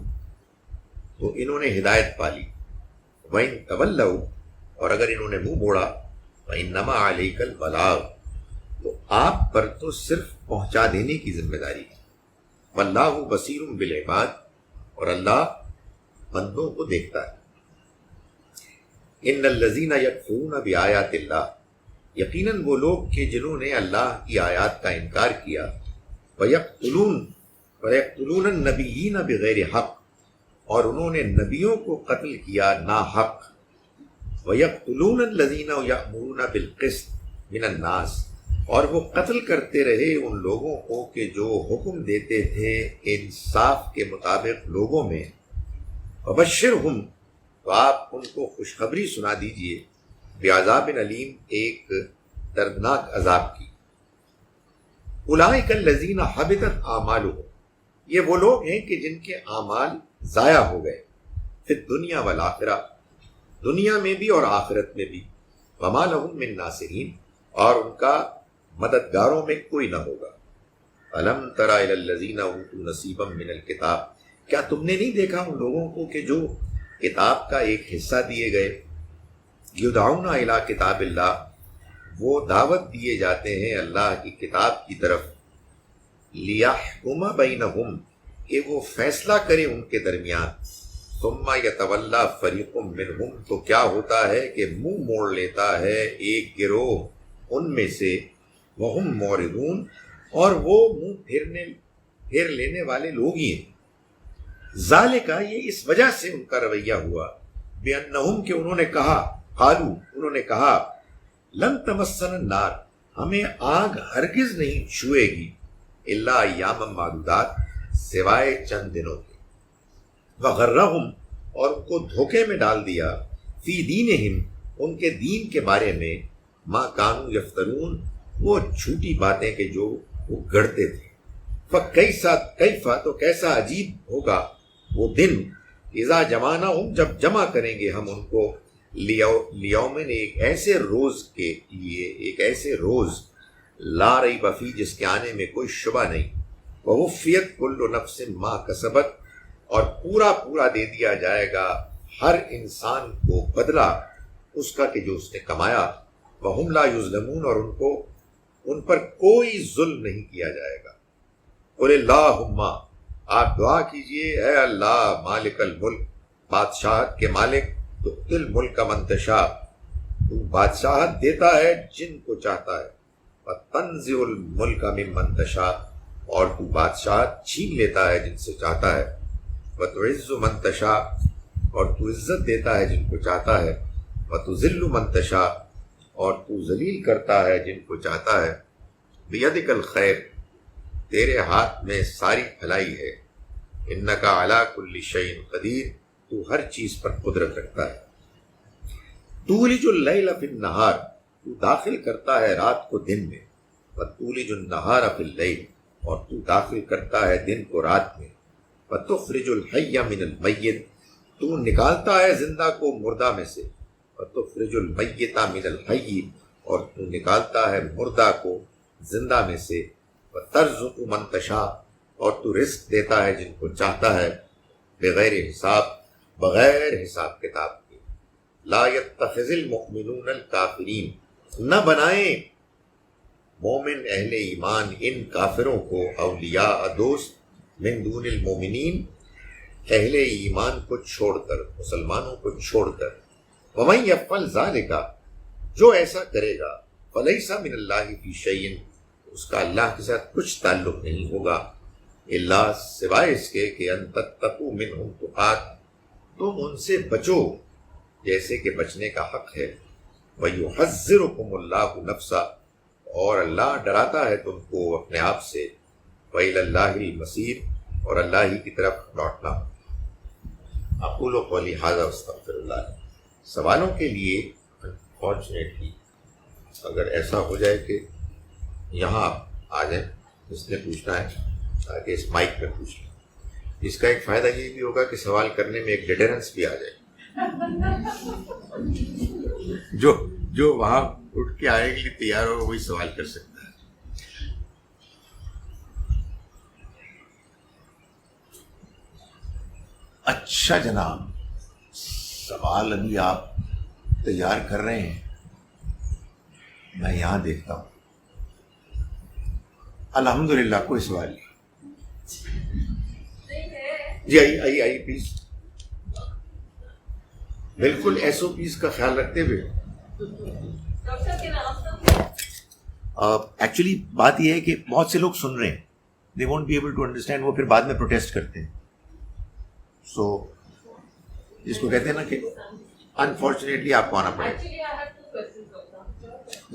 تو انہوں نے ہدایت پالی، وَإِنْ تَوَلَّوْا، اور اگر انہوں نے منہ موڑا، فَإِنَّمَا عَلَيْكَ الْبَلَاغُ، تو آپ پر تو صرف پہنچا دینے کی ذمہ داری ہے، وَاللَّهُ بَصِيرٌ بِالْعِبَادِ، اور اللہ بندوں کو دیکھتا ہے۔ ان الذین یکفرون بآیات اللہ، یقیناً وہ لوگ کہ جنہوں نے اللہ کی آیات کا انکار کیا، وَيَقْتُلُونَ النَّبِيِّينَ بِغَيْرِ حق، اور انہوں نے نبیوں کو قتل کیا نا حق، وَيَقْتُلُونَ الَّذِينَ يَأْمُرُونَ بِالْقِسْطِ مِنَ النَّاسِ، اور وہ قتل کرتے رہے ان لوگوں کو کہ جو حکم دیتے تھے انصاف کے مطابق لوگوں میں، وَبَشِّرْهُمْ، تو آپ ان کو خوشخبری سنا دیجئے، بعذاب علیم، ایک دردناک عذاب کی۔ اولئک الذین حبطت اعمالهم، یہ وہ لوگ ہیں کہ جن کے اعمال ضائع ہو گئے، فی الدنیا والآخرہ، دنیا میں بھی اور آخرت میں بھی، وما لهم من ناصرین، اور ان کا مددگاروں میں کوئی نہ ہوگا۔ الم تر الی الذین اوتوا نصیبا من الکتاب، کیا تم نے نہیں دیکھا ان لوگوں کو کہ جو کتاب کا ایک حصہ دیے گئے، یدعون الی کتاب اللہ، وہ دعوت دیے جاتے ہیں اللہ کی کتاب کی طرف، لیحکم بینہم، کہ وہ فیصلہ کرے ان کے درمیان، ثم یتولی فریق منہم، تو کیا ہوتا ہے کہ منہ موڑ لیتا ہے ایک گروہ ان میں سے، وہم معرضون، اور وہ منہ پھیر لینے والے لوگ ہی ہیں۔ ذالکہ، یہ اس وجہ سے ان کا رویہ ہوا، بِأَنَّهُمْ، کہ انہوں نے کہا، قالوا، انہوں نے کہا، لن تمسنا النار، ہمیں آگ ہرگز نہیں چھوئے گی، الا ایاما معدودات، سوائے چند دنوں کے، وغرہم، اور ان کو دھوکے میں ڈال دیا، فی دینہم، ان کے دین کے بارے میں، ما کانوا یفترون، وہ جھوٹی باتیں کہ جو وہ گڑتے تھے، فکیفا، تو کیسا عجیب ہوگا وہ دن، اذا جمعناہم، جب جمع کریں گے ہم ان کو، لیومن، ایک ایسے روز کے لیے، ایک ایسے روز، لا ریب فیہ، جس کے آنے میں کوئی شبہ نہیں، ووفیت کل نفس ما کسبت، اور پورا پورا دے دیا جائے گا ہر انسان کو بدلہ اس کا کہ جو اس نے کمایا، وہم لا یظلمون، اور ان پر کوئی ظلم نہیں کیا جائے گا۔ قل اللہم، آپ دعا کیجئے، اے اللہ مالک الملک، بادشاہت کے مالک، تؤتی الملک من تشاء، تو بادشاہت دیتا ہے جن کو چاہتا ہے، وتنزع الملک ممن تشاء، اور تو بادشاہت چھین لیتا ہے جن سے چاہتا ہے، وتعز من تشاء، اور تو عزت دیتا ہے جن کو چاہتا ہے، وتذل من تشاء، اور تو ذلیل کرتا ہے جن کو چاہتا ہے، بیدک الخیر، تیرے ہاتھ میں ساری بھلائی ہے، انک علی کل شیء قدیر، تو ہر چیز پر قدرت رکھتا ہے، تولج اللیل فی النہار، تو داخل کرتا ہے رات کو دن میں، وتولج النہار فی اللیل، اور تو داخل کرتا ہے دن کو رات میں، وتخرج الحی من المیت، تو نکالتا ہے زندہ کو مردہ میں سے، وتخرج المیت من الحی، اور تو نکالتا ہے مردہ کو زندہ میں سے، وترزق من تشاء، اور تو رزق دیتا ہے جن کو چاہتا ہے، بغیر حساب، بغیر حساب کتاب کے، لا یتخذ المؤمنون الکافرین، نہ بنائیں مومن اہل ایمان ان کافروں کو اولیاء دوست، من دون المومنین، اہل ایمان کو چھوڑ کر، مسلمانوں کو چھوڑ کر، ومن یفعل ذلک، جو ایسا کرے گا، فلیس من اللہ فی شیء، اس کا اللہ کے ساتھ کچھ تعلق نہیں ہوگا، الا، سوائے اس کے کہ ان تتقوا منہم تقات، تم ان سے بچو جیسے کہ بچنے کا حق ہے، وَيُحَذِّرُكُمُ اللَّهُ نَفْسَهُ، اور اللہ ڈراتا ہے تم کو اپنے آپ سے، وَإِلَى اللَّهِ الْمَصِيرُ، اور اللہ ہی کی طرف لوٹنا۔ اقول قولی ھذا واستغفر اللہ، سوالوں کے لیے انفارچونیٹلی اگر ایسا ہو جائے کہ یہاں آ جائیں، اس نے پوچھنا ہے تاکہ اس مائک پہ پوچھ لیں. اس کا ایک فائدہ یہ بھی ہوگا کہ سوال کرنے میں ایک ڈیٹرنس بھی آ جائے. جو وہاں اٹھ کے آئے کے لیے تیار ہو وہی سوال کر سکتا ہے. اچھا جناب، سوال ابھی آپ تیار کر رہے ہیں، میں یہاں دیکھتا ہوں. الحمدللہ کوئی سوال نہیں. جی آئیے پلیز. بالکل ایس او پیز کا خیال رکھتے ہوئے. ایکچولی بات یہ ہے کہ بہت سے لوگ سن رہے ہیں، they won't be able to understand, وہ پھر بعد میں پروٹیسٹ کرتے ہیں. سو جس کو کہتے ہیں نا کہ انفارچونیٹلی آپ کو آنا پڑے.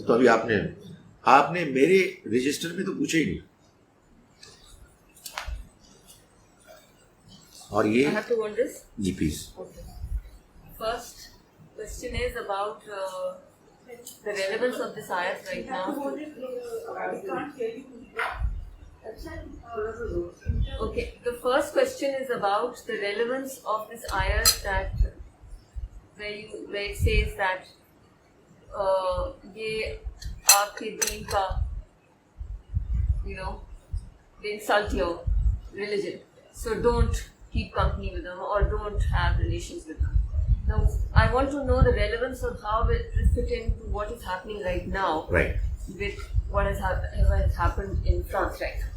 تو ابھی آپ نے میرے رجسٹر میں تو پوچھا ہی نہیں. اور یہ جی please. First question is about the relevance of this ayat right now. Okay, the first question is about the relevance of this ayat that where it says that ye aapke deen ka, they insult your religion, so don't keep company with them or don't have relations with them. Now, I want to know the relevance of how it will fit into what is happening right now, right, with what has happened in France right now.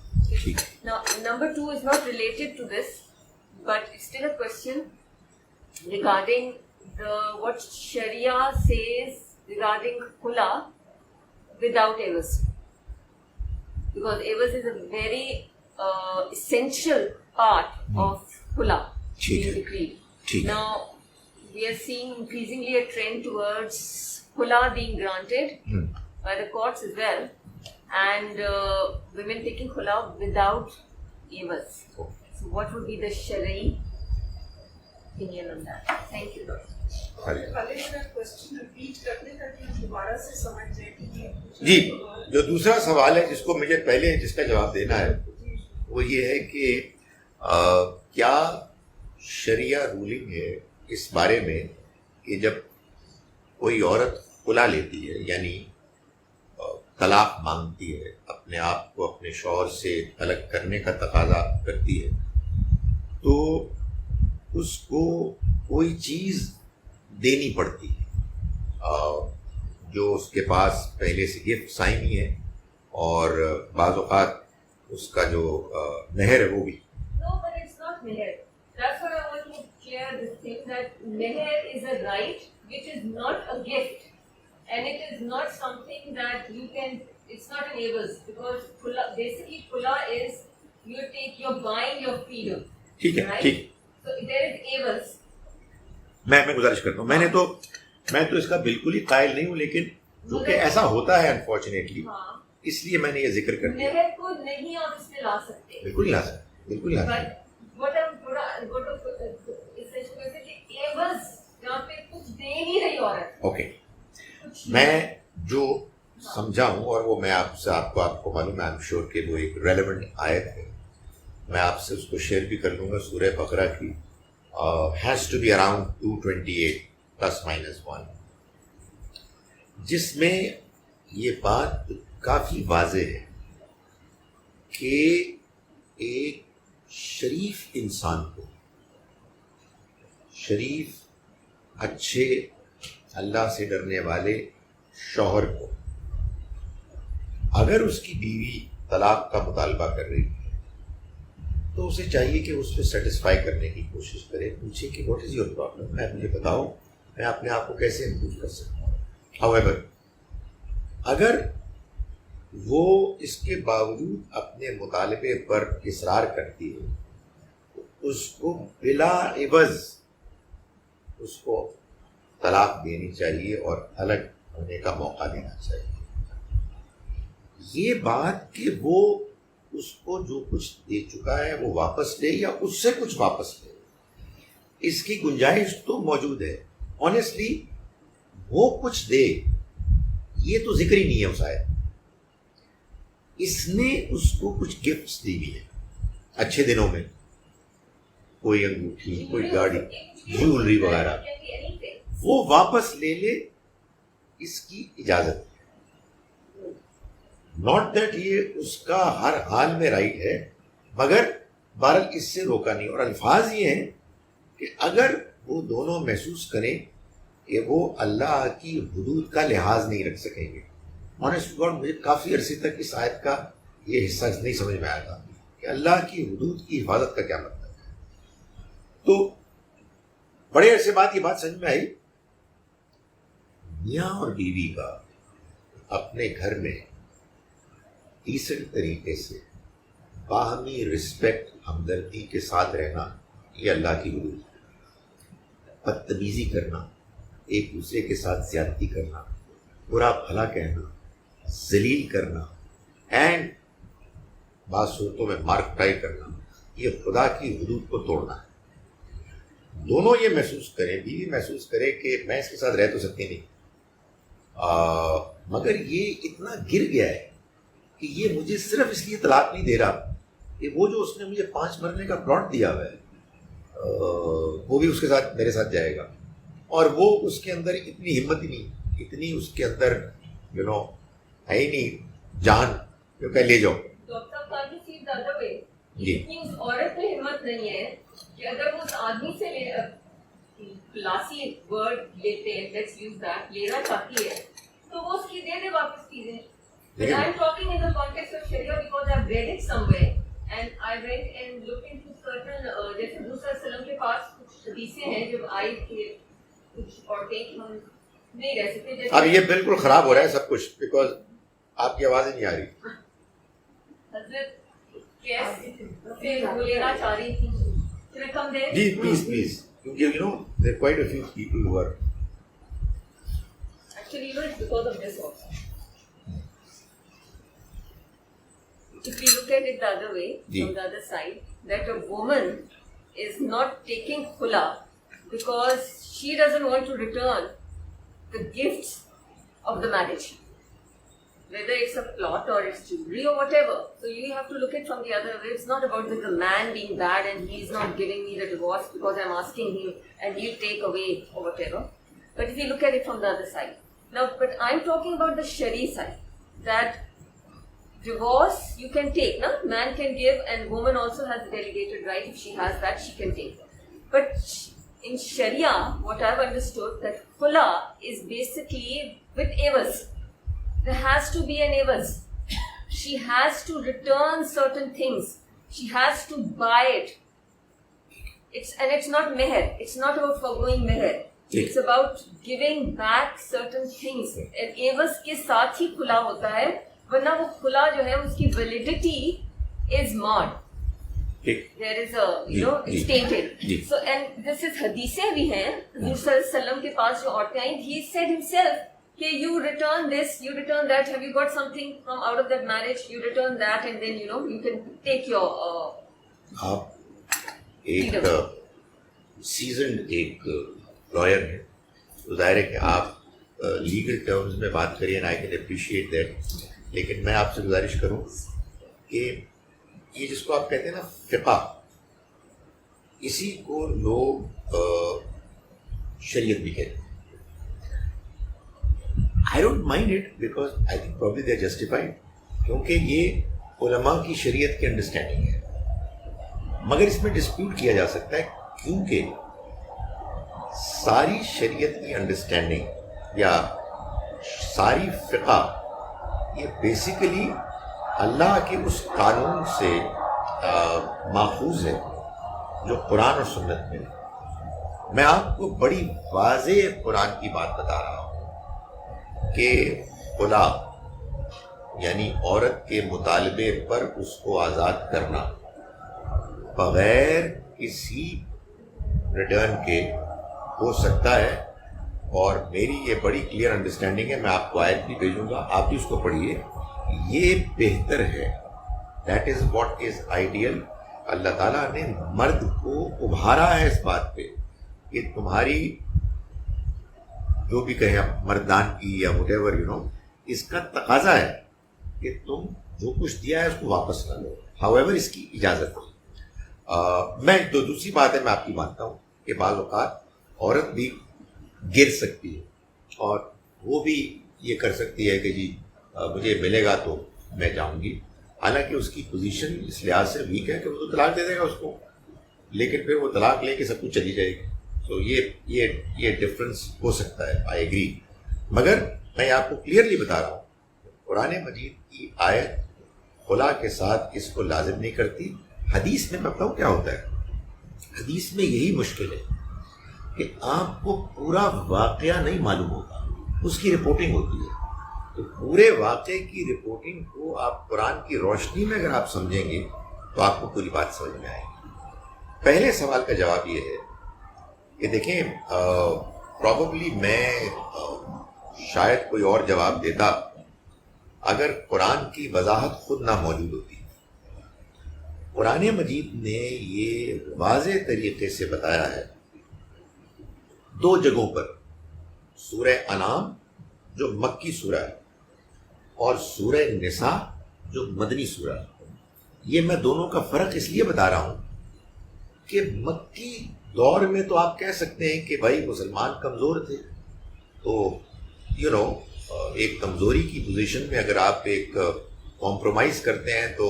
Now, number 2 is not related to this, but it's still a question regarding what Sharia says regarding khula without avas, because avas is a very essential part of khula being decreed. Now, we are seeing increasingly a trend towards khula being granted by the courts as well, and women taking khula without avas. So what would be the Shari'i opinion on that? Thank you, Doctor. جی، جو دوسرا سوال ہے جس کو مجھے پہلے جس کا جواب دینا ہے وہ یہ ہے کہ کیا شریعہ رولنگ ہے اس بارے میں کہ جب کوئی عورت خلا لیتی ہے، یعنی طلاق مانگتی ہے، اپنے آپ کو اپنے شوہر سے الگ کرنے کا تقاضا کرتی ہے، تو اس کو کوئی چیز دینی پڑتی ہے جو اس کے پاس پہلے سے گفٹس آئی ہوئی ہیں، اور بعض اوقات اس کا جو مہر ہے وہ بھی. No, but it's not meher. That's what I want to clear this thing, that meher is a right which is not a gift, and it is not something that you can, it's not an avas, because basically khula is you're buying your freedom. ٹھیک ہے، ٹھیک. So there is avas. میں گزارش کرتا ہوں، میں تو اس کا بالکل ہی قائل نہیں ہوں، لیکن کیونکہ ایسا ہوتا ہے انفارچونیٹلی، اس لیے میں نے یہ ذکر کر دیا. مہر کو نہیں آپ اس میں لا سکتے، بالکل نہیں لا سکتے، بالکل نہیں لا سکتے. اوکے، میں جو سمجھا ہوں، اور وہ میں آپ کو معلوم ہے، آئی ایم شیور کہ وہ ایک ریلیونٹ آیت ہے، میں آپ سے اس کو شیئر بھی کر لوں گا. سورہ بقرہ کی ہیز ٹو بی اراؤنڈ 228 ±1، جس میں یہ بات کافی واضح ہے کہ ایک شریف انسان کو، شریف اچھے اللہ سے ڈرنے والے شوہر کو، اگر اس کی بیوی طلاق کا مطالبہ کر رہی ہے تو اسے چاہیے کہ اس پہ سیٹسفائی کرنے کی کوشش کرے، پوچھے کہ واٹ از یور پرابلم، مجھے بتاؤ میں اپنے آپ کو کیسے امپروو کر سکتا ہوں. However، اگر وہ اس کے باوجود اپنے مطالبے پر اصرار کرتی ہے تو اس کو بلا عوض اس کو طلاق دینی چاہیے اور الگ ہونے کا موقع دینا چاہیے. یہ بات کہ وہ اس کو جو کچھ دے چکا ہے وہ واپس لے یا اس سے کچھ واپس لے، اس کی گنجائش تو موجود ہے. آنیسٹلی وہ کچھ دے، یہ تو ذکر ہی نہیں ہے اس آیت. اس نے اس کو کچھ گفٹس دی ہوئی ہے اچھے دنوں میں، کوئی انگوٹھی، کوئی گاڑی، جیولری وغیرہ، وہ واپس لے لے، اس کی اجازت ہے. ناٹ دیٹ یہ اس کا ہر حال میں رائٹ ہے، مگر بہرحال اس سے روکا نہیں. اور الفاظ یہ ہیں کہ اگر وہ دونوں محسوس کریں کہ وہ اللہ کی حدود کا لحاظ نہیں رکھ سکیں گے. آنیسٹ گاڈ مجھے کافی عرصے تک اس آیت کا یہ حصہ نہیں سمجھ میں آیا تھا کہ اللہ کی حدود کی حفاظت کا کیا مطلب ہے. تو بڑے عرصے بعد یہ بات سمجھ میں آئی، میاں اور بیوی کا اپنے گھر میں ڈیسنٹ طریقے سے باہمی رسپیکٹ، ہمدردی کے ساتھ رہنا، یہ اللہ کی حدود ہے. بدتمیزی کرنا، ایک دوسرے کے ساتھ زیادتی کرنا، برا بھلا کہنا، ذلیل کرنا، اینڈ بعض صورتوں میں مارک ٹائی کرنا، یہ خدا کی حدود کو توڑنا ہے. دونوں یہ محسوس کریں، بیوی محسوس کرے کہ میں اس کے ساتھ رہ تو سکتی نہیں، مگر یہ اتنا گر گیا ہے کہ یہ مجھے صرف اس لیے طلاق نہیں دے رہا کہ وہ جو اس نے مجھے 5 مرنے کا پلاٹ دیا ہوا ہے وہ بھی اس کے ساتھ میرے ساتھ جائے گا. اور وہ اس کے اندر اتنی ہمت ہی نہیں، اتنی اس کے اندر ہے ہی نہیں جان جو کہ لے جاؤ. جی اس عورت میں ہمت نہیں ہے کہ اگر وہ اس آدمی سے کلاسی ورڈ لیتے ہیں، لیٹس یوز دیٹ، لینا چاہتی ہے تو وہ اس کی دے دے واپس چیزیں. But I'm talking in the context of Sharia because I've read it somewhere and I went and looked into certain جیسے حضور صلی اللہ علیہ وسلم کے پاس کچھ حدیثیں ہیں جب آئی کہ کچھ عورتیں ہم نہیں رہ سکتے. اب یہ بالکل خراب ہو رہا ہے سب کچھ، بیکاز آپ کی آواز ہی نہیں آ رہی. حضرت کیسے وہ لینا چاہ رہی تھی. Can I come there? جی پلیز پلیز، کیونکہ there are quite a few people who are actually it's because of this also. If we look at it the other way, from the other side, that a woman is not taking khula because she doesn't want to return the gifts of the marriage, whether it's a plot or it's jewelry or whatever. So you have to look at it from the other way. It's not about the man being bad and he's not giving me the divorce because I'm asking him and he'll take away or whatever. But if you look at it from the other side. Now, but I'm talking about the Shari side, that divorce you can take, no? Man can give and woman also has a delegated right. If she has that, she can take. But in Sharia, what I've understood, that khula is basically with avas. There has to be an avas. She has to return certain things. She has to buy it. It's not meher. It's not about forgoing meher. It's about giving back certain things. And avas ke saath hi khula hota hai. ورنہ وہ کھلا جو ہے اس کی validity is مارڈ. There is a, it's tainted. So, and this is حدیثیں بھی ہیں حضور صلی اللہ علیہ وسلم کے پاس جو عورتیں آئیں, he said himself کہ you return this, you return that, have you got something from out of that marriage, you return that and then you can take your آپ ایک سیزنڈ ایک لائر ہیں تو ظاہر ہے کہ آپ لیگل ٹرمز میں بات کریے and I can appreciate that. لیکن میں آپ سے گزارش کروں کہ یہ جس کو آپ کہتے ہیں نا فقہ، اسی کو لوگ شریعت بھی کہتے ہیں. I don't mind it because I think probably they are justified, کیونکہ یہ علماء کی شریعت کی انڈرسٹینڈنگ ہے. مگر اس میں ڈسپیوٹ کیا جا سکتا ہے کیونکہ ساری شریعت کی انڈرسٹینڈنگ یا ساری فقہ یہ بیسیکلی اللہ کے اس قانون سے ماخوذ ہے جو قرآن اور سنت میں ہے. میں آپ کو بڑی واضح قرآن کی بات بتا رہا ہوں کہ خلا یعنی عورت کے مطالبے پر اس کو آزاد کرنا بغیر کسی ریٹرن کے ہو سکتا ہے. اور میری یہ بڑی کلیئر انڈرسٹینڈنگ ہے، میں آپ کو آیت بھی بھیجوں گا، آپ بھی اس کو پڑھیے، یہ بہتر ہے. That is what is ideal. اللہ تعالیٰ نے مرد کو ابھارا ہے اس بات پہ کہ تمہاری جو بھی کہیں آپ مردان کی یا وٹ ایور یو نو، اس کا تقاضا ہے کہ تم جو کچھ دیا ہے اس کو واپس نہ لو، ہاؤ ایور اس کی اجازت ہے۔ میں دوسری بات ہے، میں آپ کی مانتا ہوں کہ بعض اوقات عورت بھی گر سکتی ہے اور وہ بھی یہ کر سکتی ہے کہ جی مجھے ملے گا تو میں جاؤں گی، حالانکہ اس کی پوزیشن اس لحاظ سے ویک ہے کہ وہ تو طلاق دے دے گا اس کو، لیکن پھر وہ طلاق لے کے سب کچھ چلی جائے گی۔ تو یہ ڈفرینس ہو سکتا ہے، آئی ایگری، مگر میں آپ کو کلیئرلی بتا رہا ہوں قرآن مجید کی آیت خلا کے ساتھ اس کو لازم نہیں کرتی۔ حدیث میں بتاؤں کیا ہوتا ہے، حدیث میں یہی مشکل ہے کہ آپ کو پورا واقعہ نہیں معلوم ہوگا، اس کی رپورٹنگ ہوتی ہے، تو پورے واقعے کی رپورٹنگ کو آپ قرآن کی روشنی میں اگر آپ سمجھیں گے تو آپ کو پوری بات سمجھ میں آئے گی۔ پہلے سوال کا جواب یہ ہے کہ دیکھیں پرابیبلی میں شاید کوئی اور جواب دیتا اگر قرآن کی وضاحت خود نہ موجود ہوتی۔ قرآن مجید نے یہ واضح طریقے سے بتایا ہے 2 جگہوں پر، سورہ انعام جو مکی سورہ ہے اور سورہ نساء جو مدنی سورہ ہے۔ یہ میں دونوں کا فرق اس لیے بتا رہا ہوں کہ مکی دور میں تو آپ کہہ سکتے ہیں کہ بھائی مسلمان کمزور تھے، تو یو نو ایک کمزوری کی پوزیشن میں اگر آپ ایک کمپرومائز کرتے ہیں تو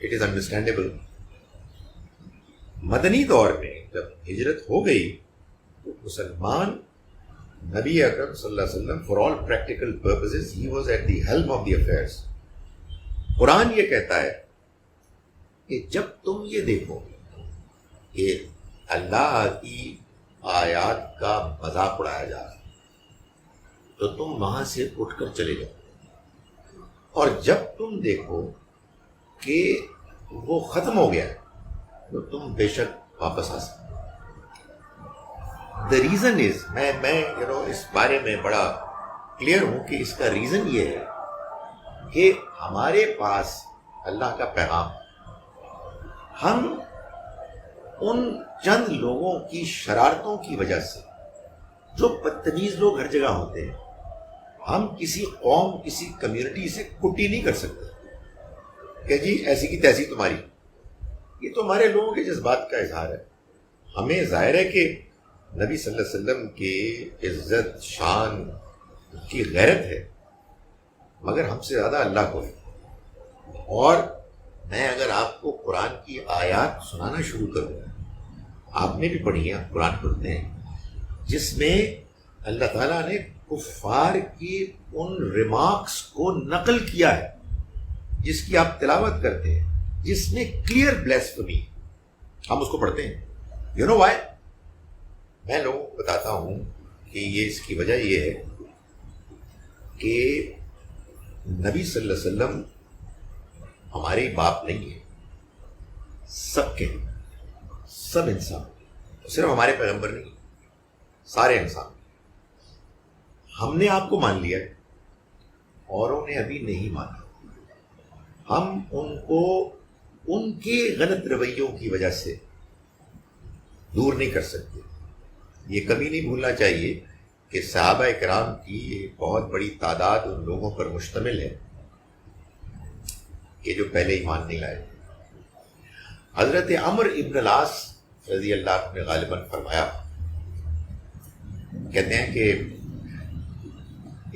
اٹ از انڈرسٹینڈیبل۔ مدنی دور میں جب ہجرت ہو گئی تو مسلمان نبی اکرم صلی اللہ علیہ وسلم for all practical purposes he was at the helm of the affairs. قرآن یہ کہتا ہے کہ جب تم یہ دیکھو کہ اللہ کی آیات کا مذاق اڑایا جا رہا ہے تو تم وہاں سے اٹھ کر چلے جاؤ، اور جب تم دیکھو کہ وہ ختم ہو گیا تو تم بے شک واپس آ سکتے۔ دا ریزن از، میں اس بارے میں بڑا کلیئر ہوں کہ اس کا ریزن یہ ہے کہ ہمارے پاس اللہ کا پیغام، ہم ان چند لوگوں کی شرارتوں کی وجہ سے، جو بدتمیز لوگ ہر جگہ ہوتے ہیں، ہم کسی قوم کسی کمیونٹی سے کٹی نہیں کر سکتے کہ جی ایسی کی تیسی تمہاری، یہ تو ہمارے لوگوں کے جذبات کا اظہار ہے۔ ہمیں ظاہر ہے کہ نبی صلی اللہ علیہ وسلم کی عزت شان کی غیرت ہے، مگر ہم سے زیادہ اللہ کو ہے۔ اور میں اگر آپ کو قرآن کی آیات سنانا شروع کروں، آپ نے بھی پڑھی ہیں، قرآن پڑھتے ہیں، جس میں اللہ تعالیٰ نے کفار کی ان ریمارکس کو نقل کیا ہے جس کی آپ تلاوت کرتے ہیں، جس میں کلیئر بلیسفمی، ہم اس کو پڑھتے ہیں۔ You know why? میں لوگوں کو بتاتا ہوں کہ یہ اس کی وجہ یہ ہے کہ نبی صلی اللہ علیہ وسلم ہمارے باپ نہیں ہے، سب کے، سب انسان، صرف ہمارے پیغمبر نہیں، سارے انسان۔ ہم نے آپ کو مان لیا، اوروں نے ابھی نہیں مانا۔ ہم ان کو ان کے غلط رویوں کی وجہ سے دور نہیں کر سکتے۔ یہ کبھی نہیں بھولنا چاہیے کہ صحابہ کرام کی ایک بہت بڑی تعداد ان لوگوں پر مشتمل ہے کہ جو پہلے ایمان نہیں لائے۔ حضرت عمرو ابن العاص رضی اللہ عنہ نے غالباً فرمایا، کہتے ہیں کہ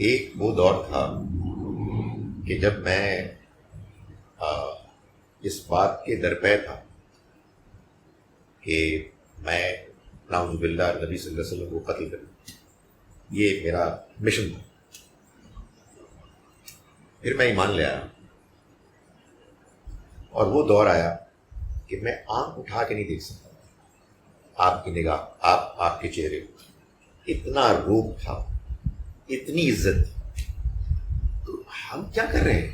ایک وہ دور تھا کہ جب میں اس بات کے درپے تھا کہ میں نعوذ باللہ نبی صلی اللہ علیہ وسلم کو قتل کروں، یہ میرا مشن تھا۔ پھر میں ایمان لے آیا اور وہ دور آیا کہ میں آنکھ اٹھا کے نہیں دیکھ سکتا آپ کی نگاہ، آپ کے چہرے کو، اتنا روپ تھا، اتنی عزت تھی۔ تو ہم کیا کر رہے ہیں؟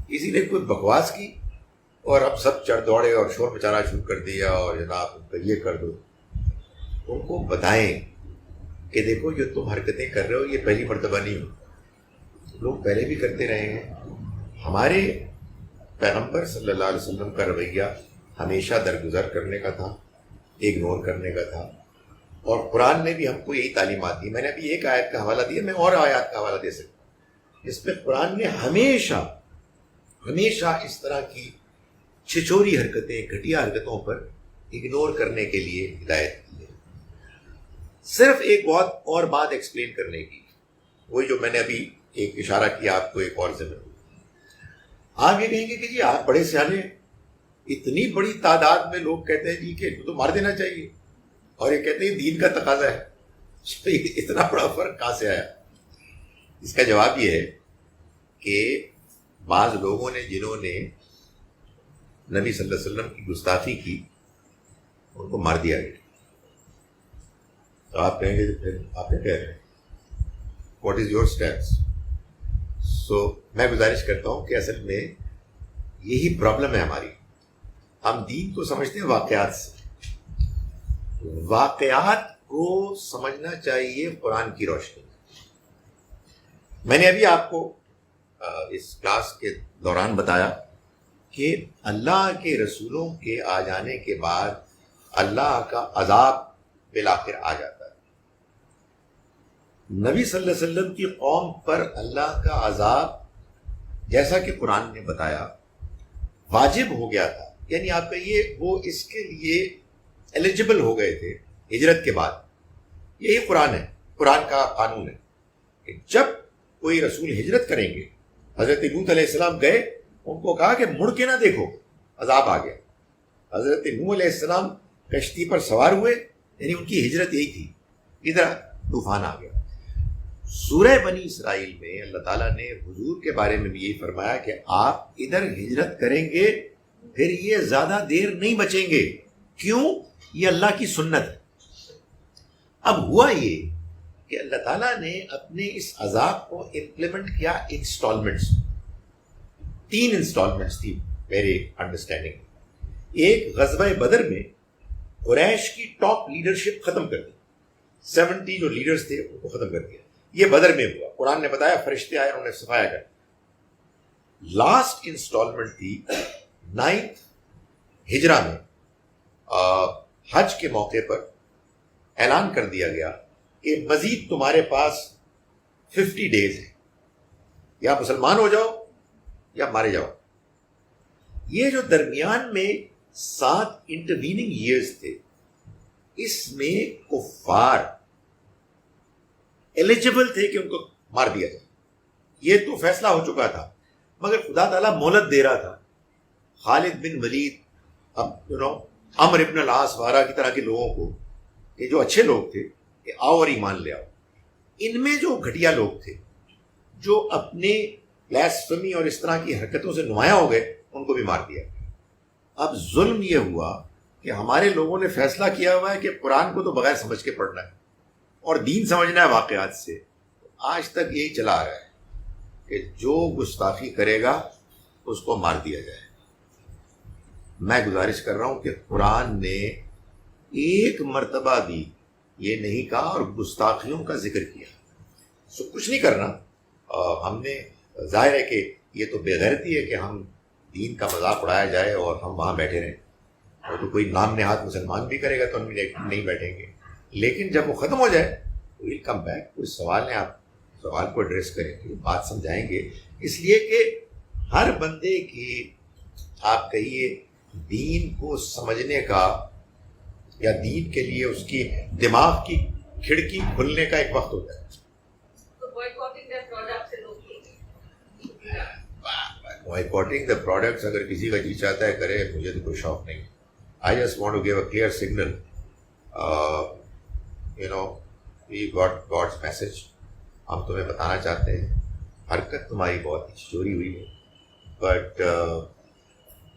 کسی نے کوئی بکواس کی اور اب سب چڑھ دوڑے اور شور مچانا شروع کر دیا، اور جناب یہ کر دو۔ ان کو بتائیں کہ دیکھو جو تم حرکتیں کر رہے ہو یہ پہلی مرتبہ نہیں ہو، لوگ پہلے بھی کرتے رہے ہیں۔ ہمارے پیغمبر صلی اللہ علیہ وسلم کا رویہ ہمیشہ درگزر کرنے کا تھا، اگنور کرنے کا تھا، اور قرآن نے بھی ہم کو یہی تعلیمات دی. میں نے ابھی ایک آیت کا حوالہ دیا, میں اور آیات کا حوالہ دے سکتا ہوں جس پہ قرآن نے ہمیشہ اس طرح کی چھچوری حرکتیں, گھٹیا حرکتوں پر اگنور کرنے کے لیے ہدایت کی ہے. صرف ایک بہت اور بات ایکسپلین کرنے کی, وہی جو میں نے ابھی ایک اشارہ کیا آپ کو ایک اور ضمن. آپ یہ کہیں گے کہ جی آپ بڑے سیانے, اتنی بڑی تعداد میں لوگ کہتے ہیں جی کہ تو مار دینا چاہیے, اور یہ کہتے ہیں دین کا تقاضا ہے, اتنا بڑا فرق کہاں سے آیا؟ اس کا جواب یہ ہے کہ بعض لوگوں نے جنہوں نے نبی صلی اللہ علیہ وسلم کی گستاخی کی ان کو مار دیا گیا. تو آپ کہیں گے پھر آپ کیا کہہ رہے ہیں, واٹ از یور اسٹینس؟ سو میں گزارش کرتا ہوں کہ اصل میں یہی پرابلم ہے ہماری. ہم دین کو سمجھتے ہیں واقعات سے. واقعات کو سمجھنا چاہیے قرآن کی روشنی. میں نے ابھی آپ کو اس کلاس کے دوران بتایا کہ اللہ کے رسولوں کے آ جانے کے بعد اللہ کا عذاب بالآخر آ جاتا ہے. نبی صلی اللہ علیہ وسلم کی قوم پر اللہ کا عذاب, جیسا کہ قرآن نے بتایا, واجب ہو گیا تھا. یعنی آپ کہیے وہ اس کے لیے ایلیجبل ہو گئے تھے ہجرت کے بعد. یہی قرآن ہے, قرآن کا قانون ہے کہ جب کوئی رسول ہجرت کریں گے, حضرت لوط علیہ السلام گئے, ان کو کہا کہ مڑ کے نہ دیکھو, عذاب آ گیا. حضرت نوح علیہ السلام کشتی پر سوار ہوئے, یعنی ان کی ہجرت یہی تھی, ادھر طوفان آ گیا. سورہ بنی اسرائیل میں اللہ تعالیٰ نے حضور کے بارے میں بھی یہی فرمایا کہ آپ ادھر ہجرت کریں گے, پھر یہ زیادہ دیر نہیں بچیں گے. کیوں؟ یہ اللہ کی سنت ہے. اب ہوا یہ کہ اللہ تعالیٰ نے اپنے اس عذاب کو امپلیمنٹ کیا انسٹالمنٹس. 3 انسٹالمنٹس تھی میرے انڈرسٹینڈنگ میں. ایک غزوہ بدر میں قریش کی ٹاپ لیڈرشپ ختم کر دی. 70 جو لیڈرز تھے ان کو ختم کر دیا. یہ بدر میں ہوا. قرآن نے بتایا فرشتے آئے, انہوں نے صفایا کر. لاسٹ انسٹالمنٹ تھی 9 ہجرہ میں. حج کے موقع پر اعلان کر دیا گیا کہ مزید تمہارے پاس 50 ڈیز ہیں, یا مسلمان ہو جاؤ یا مارے جاؤ. یہ جو درمیان میں 7 انٹرویننگ ایئرز تھے, اس میں کفار ایلیجبل تھے کہ ان کو مار دیا جائے. یہ تو فیصلہ ہو چکا تھا, مگر خدا تعالیٰ مہلت دے رہا تھا. خالد بن ولید, اب عمر ابن العاص وغیرہ کی طرح کے لوگوں کو, یہ جو اچھے لوگ تھے, کہ آؤ اور ایمان لے آؤ. ان میں جو گھٹیا لوگ تھے جو اپنے بلیسفمی اور اس طرح کی حرکتوں سے نمایاں ہو گئے, ان کو بھی مار دیا. اب ظلم یہ ہوا کہ ہمارے لوگوں نے فیصلہ کیا ہوا ہے کہ قرآن کو تو بغیر سمجھ کے پڑھنا ہے اور دین سمجھنا ہے واقعات سے. آج تک یہی چلا آ رہا ہے کہ جو گستاخی کرے گا اس کو مار دیا جائے. میں گزارش کر رہا ہوں کہ قرآن نے ایک مرتبہ بھی یہ نہیں کہا اور گستاخیوں کا ذکر کیا. سو کچھ نہیں کرنا. ہم نے ظاہر ہے کہ یہ تو بے غیرتی ہے کہ ہم دین کا مذاق اڑایا جائے اور ہم وہاں بیٹھے رہیں. اور تو کوئی نام نہاد مسلمان بھی کرے گا تو ہم نہیں بیٹھیں گے. لیکن جب وہ ختم ہو جائے تو ویل کم بیک. کوئی سوال ہے, آپ سوال کو ایڈریس کریں گے, بات سمجھائیں گے. اس لیے کہ ہر بندے کی, آپ کہیے دین کو سمجھنے کا یا دین کے لیے اس کی دماغ کی کھڑکی کھلنے کا ایک وقت ہوتا ہے. بوائکاٹنگ دا پروڈکٹس اگر کسی کا جی چاہتا ہے کرے, مجھے تو کوئی شوق نہیں. I just want to give a clear signal. We got God's message. ہم تمہیں بتانا چاہتے ہیں حرکت تمہاری بہت ہی چوری ہوئی ہے, but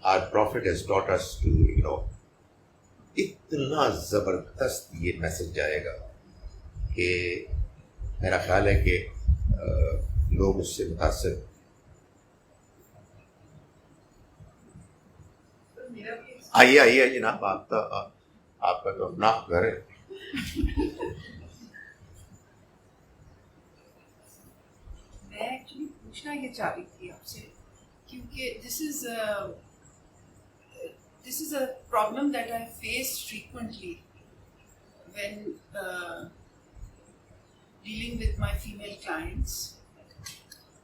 our prophet has taught us to اتنا زبردست یہ میسج جائے گا کہ میرا خیال ہے کہ لوگ اس سے متاثر. آئیے جناب, آپ کا تو اپنا گھر ہے. میں ایکچولی پوچھنا یہ چاہ رہی تھی آپ سے, کیونکہ this is a problem that I face frequently when dealing with my female clients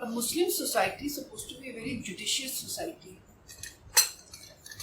a Muslim society is supposed to be a very judicious society.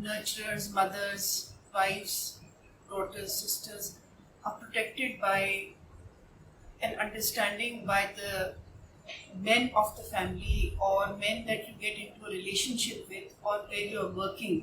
nurturers, mothers, wives, daughters, sisters are protected by an understanding by the men of the family or men that you get into a relationship with or where you are working.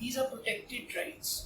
These are protected rights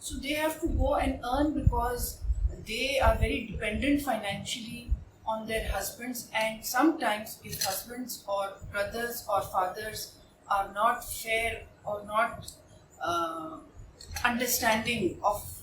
So they have to go and earn because they are very dependent financially on their husbands, and sometimes if husbands or brothers or fathers are not fair or not understanding of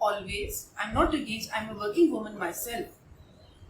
always, I'm not against, I'm a working woman myself,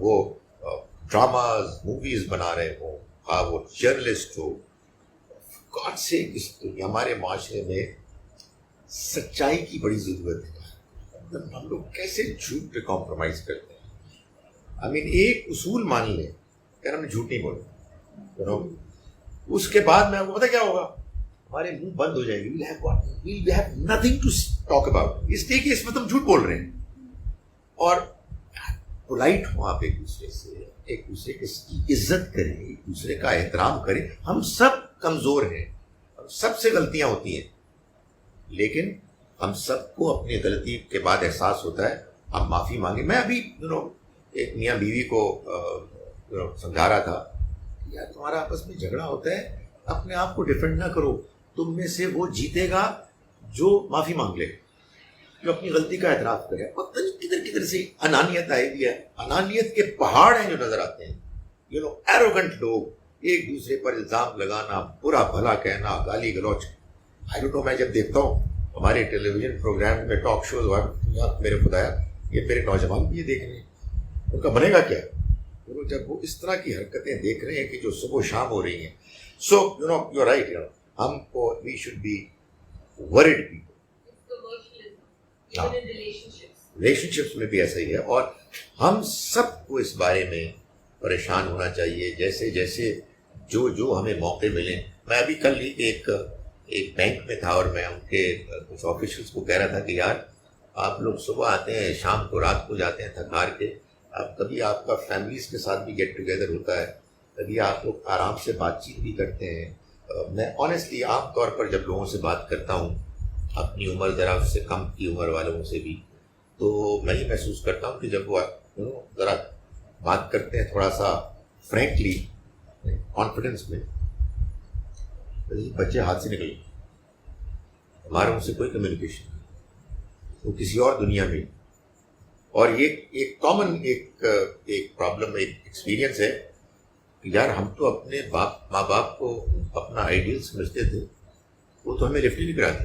وہ ڈراماز موویز بنا رہے ہوں، خواہ وہ جرنلسٹ ہو. گاڈ سے اس دنیا ہمارے معاشرے میں سچائی کی بڑی ضرورت ہے. ہم لوگ کیسے جھوٹ پہ کمپرومائز کرتے ہیں. ایک اصول مان لیں کہ ہم نے جھوٹ نہیں بولا، اس کے بعد میں آپ کو پتا کیا ہوگا، ہمارے منہ بند ہو جائے گی. we'll have nothing to talk about. اس لیے کہ اس وقت ہم جھوٹ بول رہے ہیں. اور پولائٹ ہوں آپ ایک دوسرے سے، ایک دوسرے کی عزت کریں، ایک دوسرے کا احترام کریں. ہم سب کمزور ہیں، ہم سب سے غلطیاں ہوتی ہیں، لیکن ہم سب کو اپنی غلطی کے بعد احساس ہوتا ہے، ہم معافی مانگیں. میں ابھی ایک میاں بیوی کو سمجھا رہا تھا، یار تمہارا آپس میں جھگڑا ہوتا ہے، اپنے آپ کو ڈیفینڈ نہ کرو. تم میں سے وہ جیتے گا جو معافی مانگ لے، جو اپنی غلطی کا اعتراف کرے. پتہ نہیں کدھر کدھر سے انانیت آئی ہوئی ہے. انانیت کے پہاڑ ہیں جو نظر آتے ہیں. ایروگنٹ لوگ، ایک دوسرے پر الزام لگانا، برا بھلا کہنا، گالی گلوچ. میں جب دیکھتا ہوں ہمارے ٹیلی ویژن پروگرام میں ٹاک شوز، میرے خدایا یہ میرے نوجوان بھی یہ دیکھ رہے ہیں، ان کا بنے گا کیا جب وہ اس طرح کی حرکتیں دیکھ رہے ہیں کہ جو صبح و شام ہو رہی ہیں. سو یو آر رائٹ، ہم کو we should be word people. Relationships میں بھی ایسا ہی ہے، اور ہم سب کو اس بارے میں پریشان ہونا چاہیے جیسے جیسے جو ہمیں موقع ملیں. میں ابھی کل ہی ایک بینک میں تھا اور میں ان کے کچھ آفیشلس کو کہہ رہا تھا کہ یار آپ لوگ صبح آتے ہیں، شام کو رات کو جاتے ہیں تھکار کے. کبھی آپ کا فیملیز کے ساتھ بھی گیٹ ٹوگیدر ہوتا ہے، کبھی آپ لوگ آرام سے بات چیت بھی کرتے ہیں. میں آنیسٹلی عام طور پر جب لوگوں سے بات کرتا ہوں، اپنی عمر ذرا سے کم کی عمر والوں سے بھی، تو میں یہ محسوس کرتا ہوں کہ جب وہ ذرا بات کرتے ہیں تھوڑا سا فرینکلی، کانفیڈنس میں، بچے ہاتھ سے نکل، ہمارا ان سے کوئی کمیونیکیشن نہیں، وہ کسی اور دنیا میں. اور یہ ایک کامن ایک پرابلم، ایک ایکسپیرئنس ہے کہ یار ہم تو اپنے ماں باپ کو اپنا آئیڈیل سمجھتے تھے، وہ تو ہمیں لفٹ نہیں کراتے.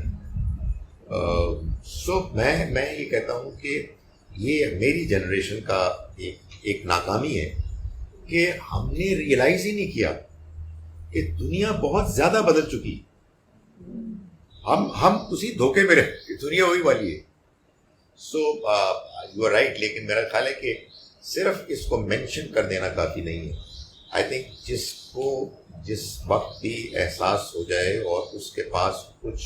سو میں یہ کہتا ہوں کہ یہ میری جنریشن کا ایک ناکامی ہے کہ ہم نے ریئلائز ہی نہیں کیا کہ دنیا بہت زیادہ بدل چکی. ہم اسی دھوکے میں رہے، دنیا وہی والی ہے. سو یو آر رائٹ، لیکن میرا خیال ہے کہ صرف اس کو مینشن کر دینا کافی نہیں ہے. آئی تھنک جس وقت بھی احساس ہو جائے اور اس کے پاس کچھ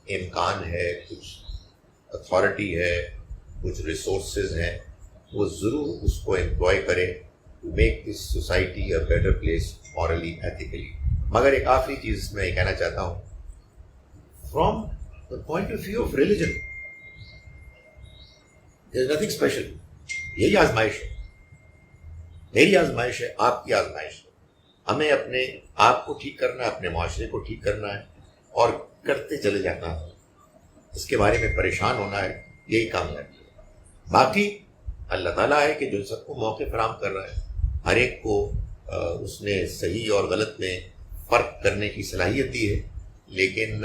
امکان ہے، کچھ اتھارٹی ہے، کچھ ریسورسز ہیں، وہ ضرور اس کو امپلوائے کرے to make this society a better place morally ethically. مگر ایک آخری چیز میں یہ کہنا چاہتا ہوں، from the point of view of religion there is nothing special. یہی آزمائش ہے، میری آزمائش ہے، آپ کی آزمائش ہے. ہمیں اپنے آپ کو ٹھیک کرنا ہے، اپنے معاشرے کو ٹھیک کرنا ہے، اور کرتے چلے جانا ہے. اس کے بارے میں پریشان ہونا ہے، یہی کامیابی ہے. باقی اللہ تعالیٰ ہے کہ جو سب کو موقع فراہم کر رہا ہے، ہر ایک کو اس نے صحیح اور غلط میں فرق کرنے کی صلاحیت دی ہے. لیکن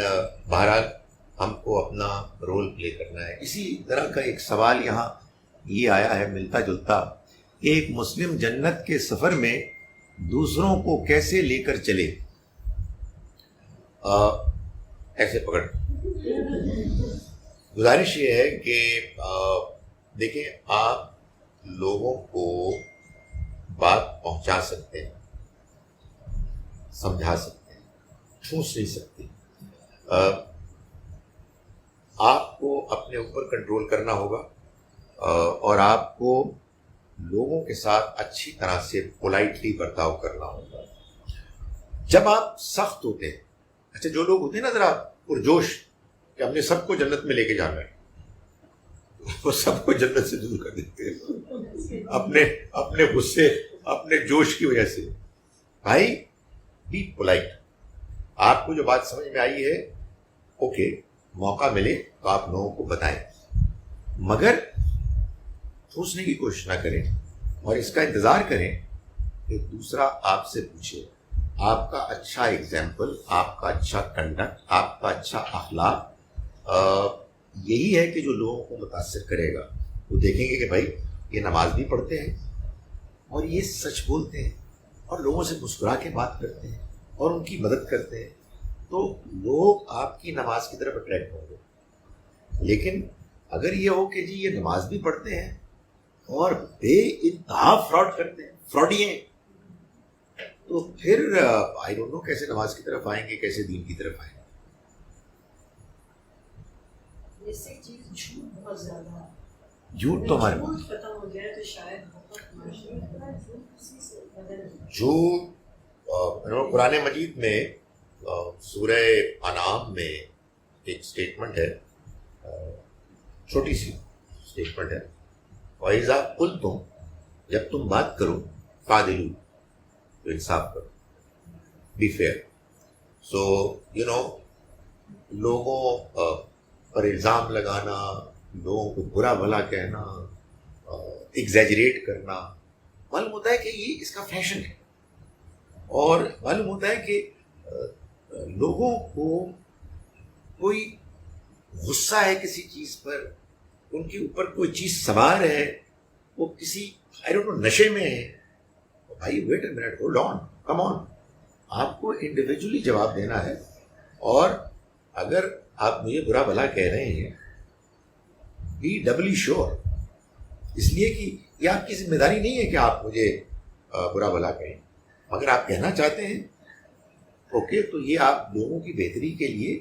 بہرحال ہم کو اپنا رول پلے کرنا ہے. اسی طرح کا ایک سوال یہاں یہ آیا ہے ملتا جلتا، کہ ایک مسلم جنت کے سفر میں دوسروں کو کیسے لے کر چلے. ایسے پکڑ، گزارش یہ ہے کہ دیکھیں، آپ لوگوں کو بات پہنچا سکتے ہیں، سمجھا سکتے ہیں، ٹھوس نہیں سکتے. آپ کو اپنے اوپر کنٹرول کرنا ہوگا، اور آپ کو لوگوں کے ساتھ اچھی طرح سے پولائٹلی برتاؤ کرنا ہوگا. جب آپ سخت ہوتے ہیں، اچھا جو لوگ ہوتے ہیں نا ذرا پرجوش کہ ہم نے سب کو جنت میں لے کے جانا ہے، وہ سب کو جنت سے دور کر دیتے ہیں اپنے غصے، اپنے جوش کی وجہ سے. بھائی بی پولائٹ. آپ کو جو بات سمجھ میں آئی ہے، اوکے، موقع ملے تو آپ لوگوں کو بتائیں، مگر ٹھوسنے کی کوشش نہ کریں، اور اس کا انتظار کریں کہ دوسرا آپ سے پوچھے. آپ کا اچھا ایگزامپل، آپ کا اچھا کنڈکٹ، آپ کا اچھا اخلاق یہی ہے کہ جو لوگوں کو متاثر کرے گا. وہ دیکھیں گے کہ بھائی یہ نماز بھی پڑھتے ہیں، اور یہ سچ بولتے ہیں اور لوگوں سے مسکرا کے بات کرتے ہیں اور ان کی مدد کرتے ہیں تو لوگ آپ کی نماز کی طرف اٹریکٹ ہوں گے. لیکن اگر یہ ہو کہ جی یہ نماز بھی پڑھتے ہیں اور بے انتہا فراڈ کرتے ہیں، فراڈی ہیں، تو پھر آئی ڈونٹ نو کیسے نماز کی طرف آئیں گے، کیسے دین کی طرف آئیں گے. بیسک چیز جھوٹ بہت زیادہ ہے. جھوٹ تو ہمارے جھوٹ ختم ہو جائے تو شاید جھوٹ. قرآن مجید میں سورہ انعام میں ایک اسٹیٹمنٹ ہے، چھوٹی سی اسٹیٹمنٹ ہے، وَإِذَا قُلْتُمْ، جب تم بات کرو، فَعْدِلُوا، تو انصاف کرو، بی فیئر. سو لوگوں پر الزام لگانا، لوگوں کو برا بھلا کہنا، ایگزیجریٹ کرنا، معلوم ہوتا ہے کہ یہ اس کا فیشن ہے. اور معلوم ہوتا ہے کہ لوگوں کو کوئی غصہ ہے کسی چیز پر، ان کے اوپر کوئی چیز سوار ہے، وہ کسی آئی ڈونٹ نو نشے میں ہے. بھائی wait a minute, hold on, come on. آپ کو انڈیویجولی جواب دینا ہے. اور اگر آپ مجھے برا بھلا کہہ رہے ہیں، بی ڈبلی شور، اس لیے کہ یہ آپ کی ذمہ داری نہیں ہے کہ آپ مجھے برا بھلا کہیں. اگر آپ کہنا چاہتے ہیں اوکے، تو یہ آپ لوگوں کی بہتری کے لیے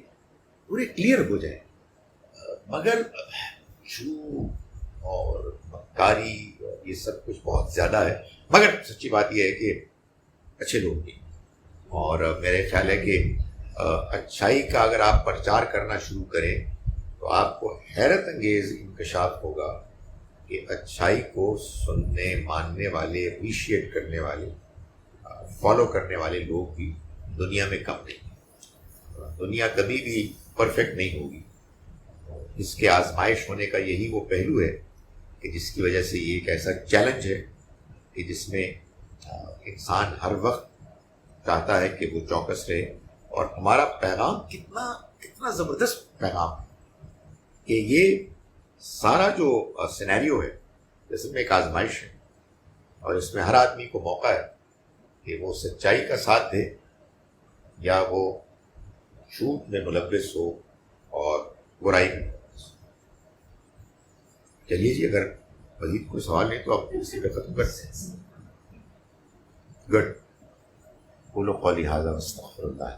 پورے کلیئر ہو جائے. مگر جھوٹ اور مکاری یہ سب کچھ بہت زیادہ ہے. مگر سچی بات یہ ہے کہ اچھے لوگ بھی، اور میرے خیال ہے کہ اچھائی کا اگر آپ پرچار کرنا شروع کریں تو آپ کو حیرت انگیز انکشاف ہوگا کہ اچھائی کو سننے، ماننے والے، اپریشیٹ کرنے والے، فالو کرنے والے لوگ بھی دنیا میں کم نہیں. دنیا کبھی بھی پرفیکٹ نہیں ہوگی. اس کے آزمائش ہونے کا یہی وہ پہلو ہے کہ جس کی وجہ سے یہ ایک ایسا چیلنج ہے کہ جس میں انسان ہر وقت چاہتا ہے کہ وہ چوکس رہے. اور ہمارا پیغام کتنا زبردست پیغام ہے کہ یہ سارا جو سینیریو ہے جیسے میں ایک آزمائش ہے، اور اس میں ہر آدمی کو موقع ہے کہ وہ سچائی کا ساتھ دے یا وہ جھوٹ میں ملوث ہو اور برائی میں ملوث ہو. چلیے جی، اگر مزید کوئی سوال نہیں تو آپ اسی پہ ختم کرتے ہیں. گڈ. قولوا قولی ھذا واستغفر اللہ.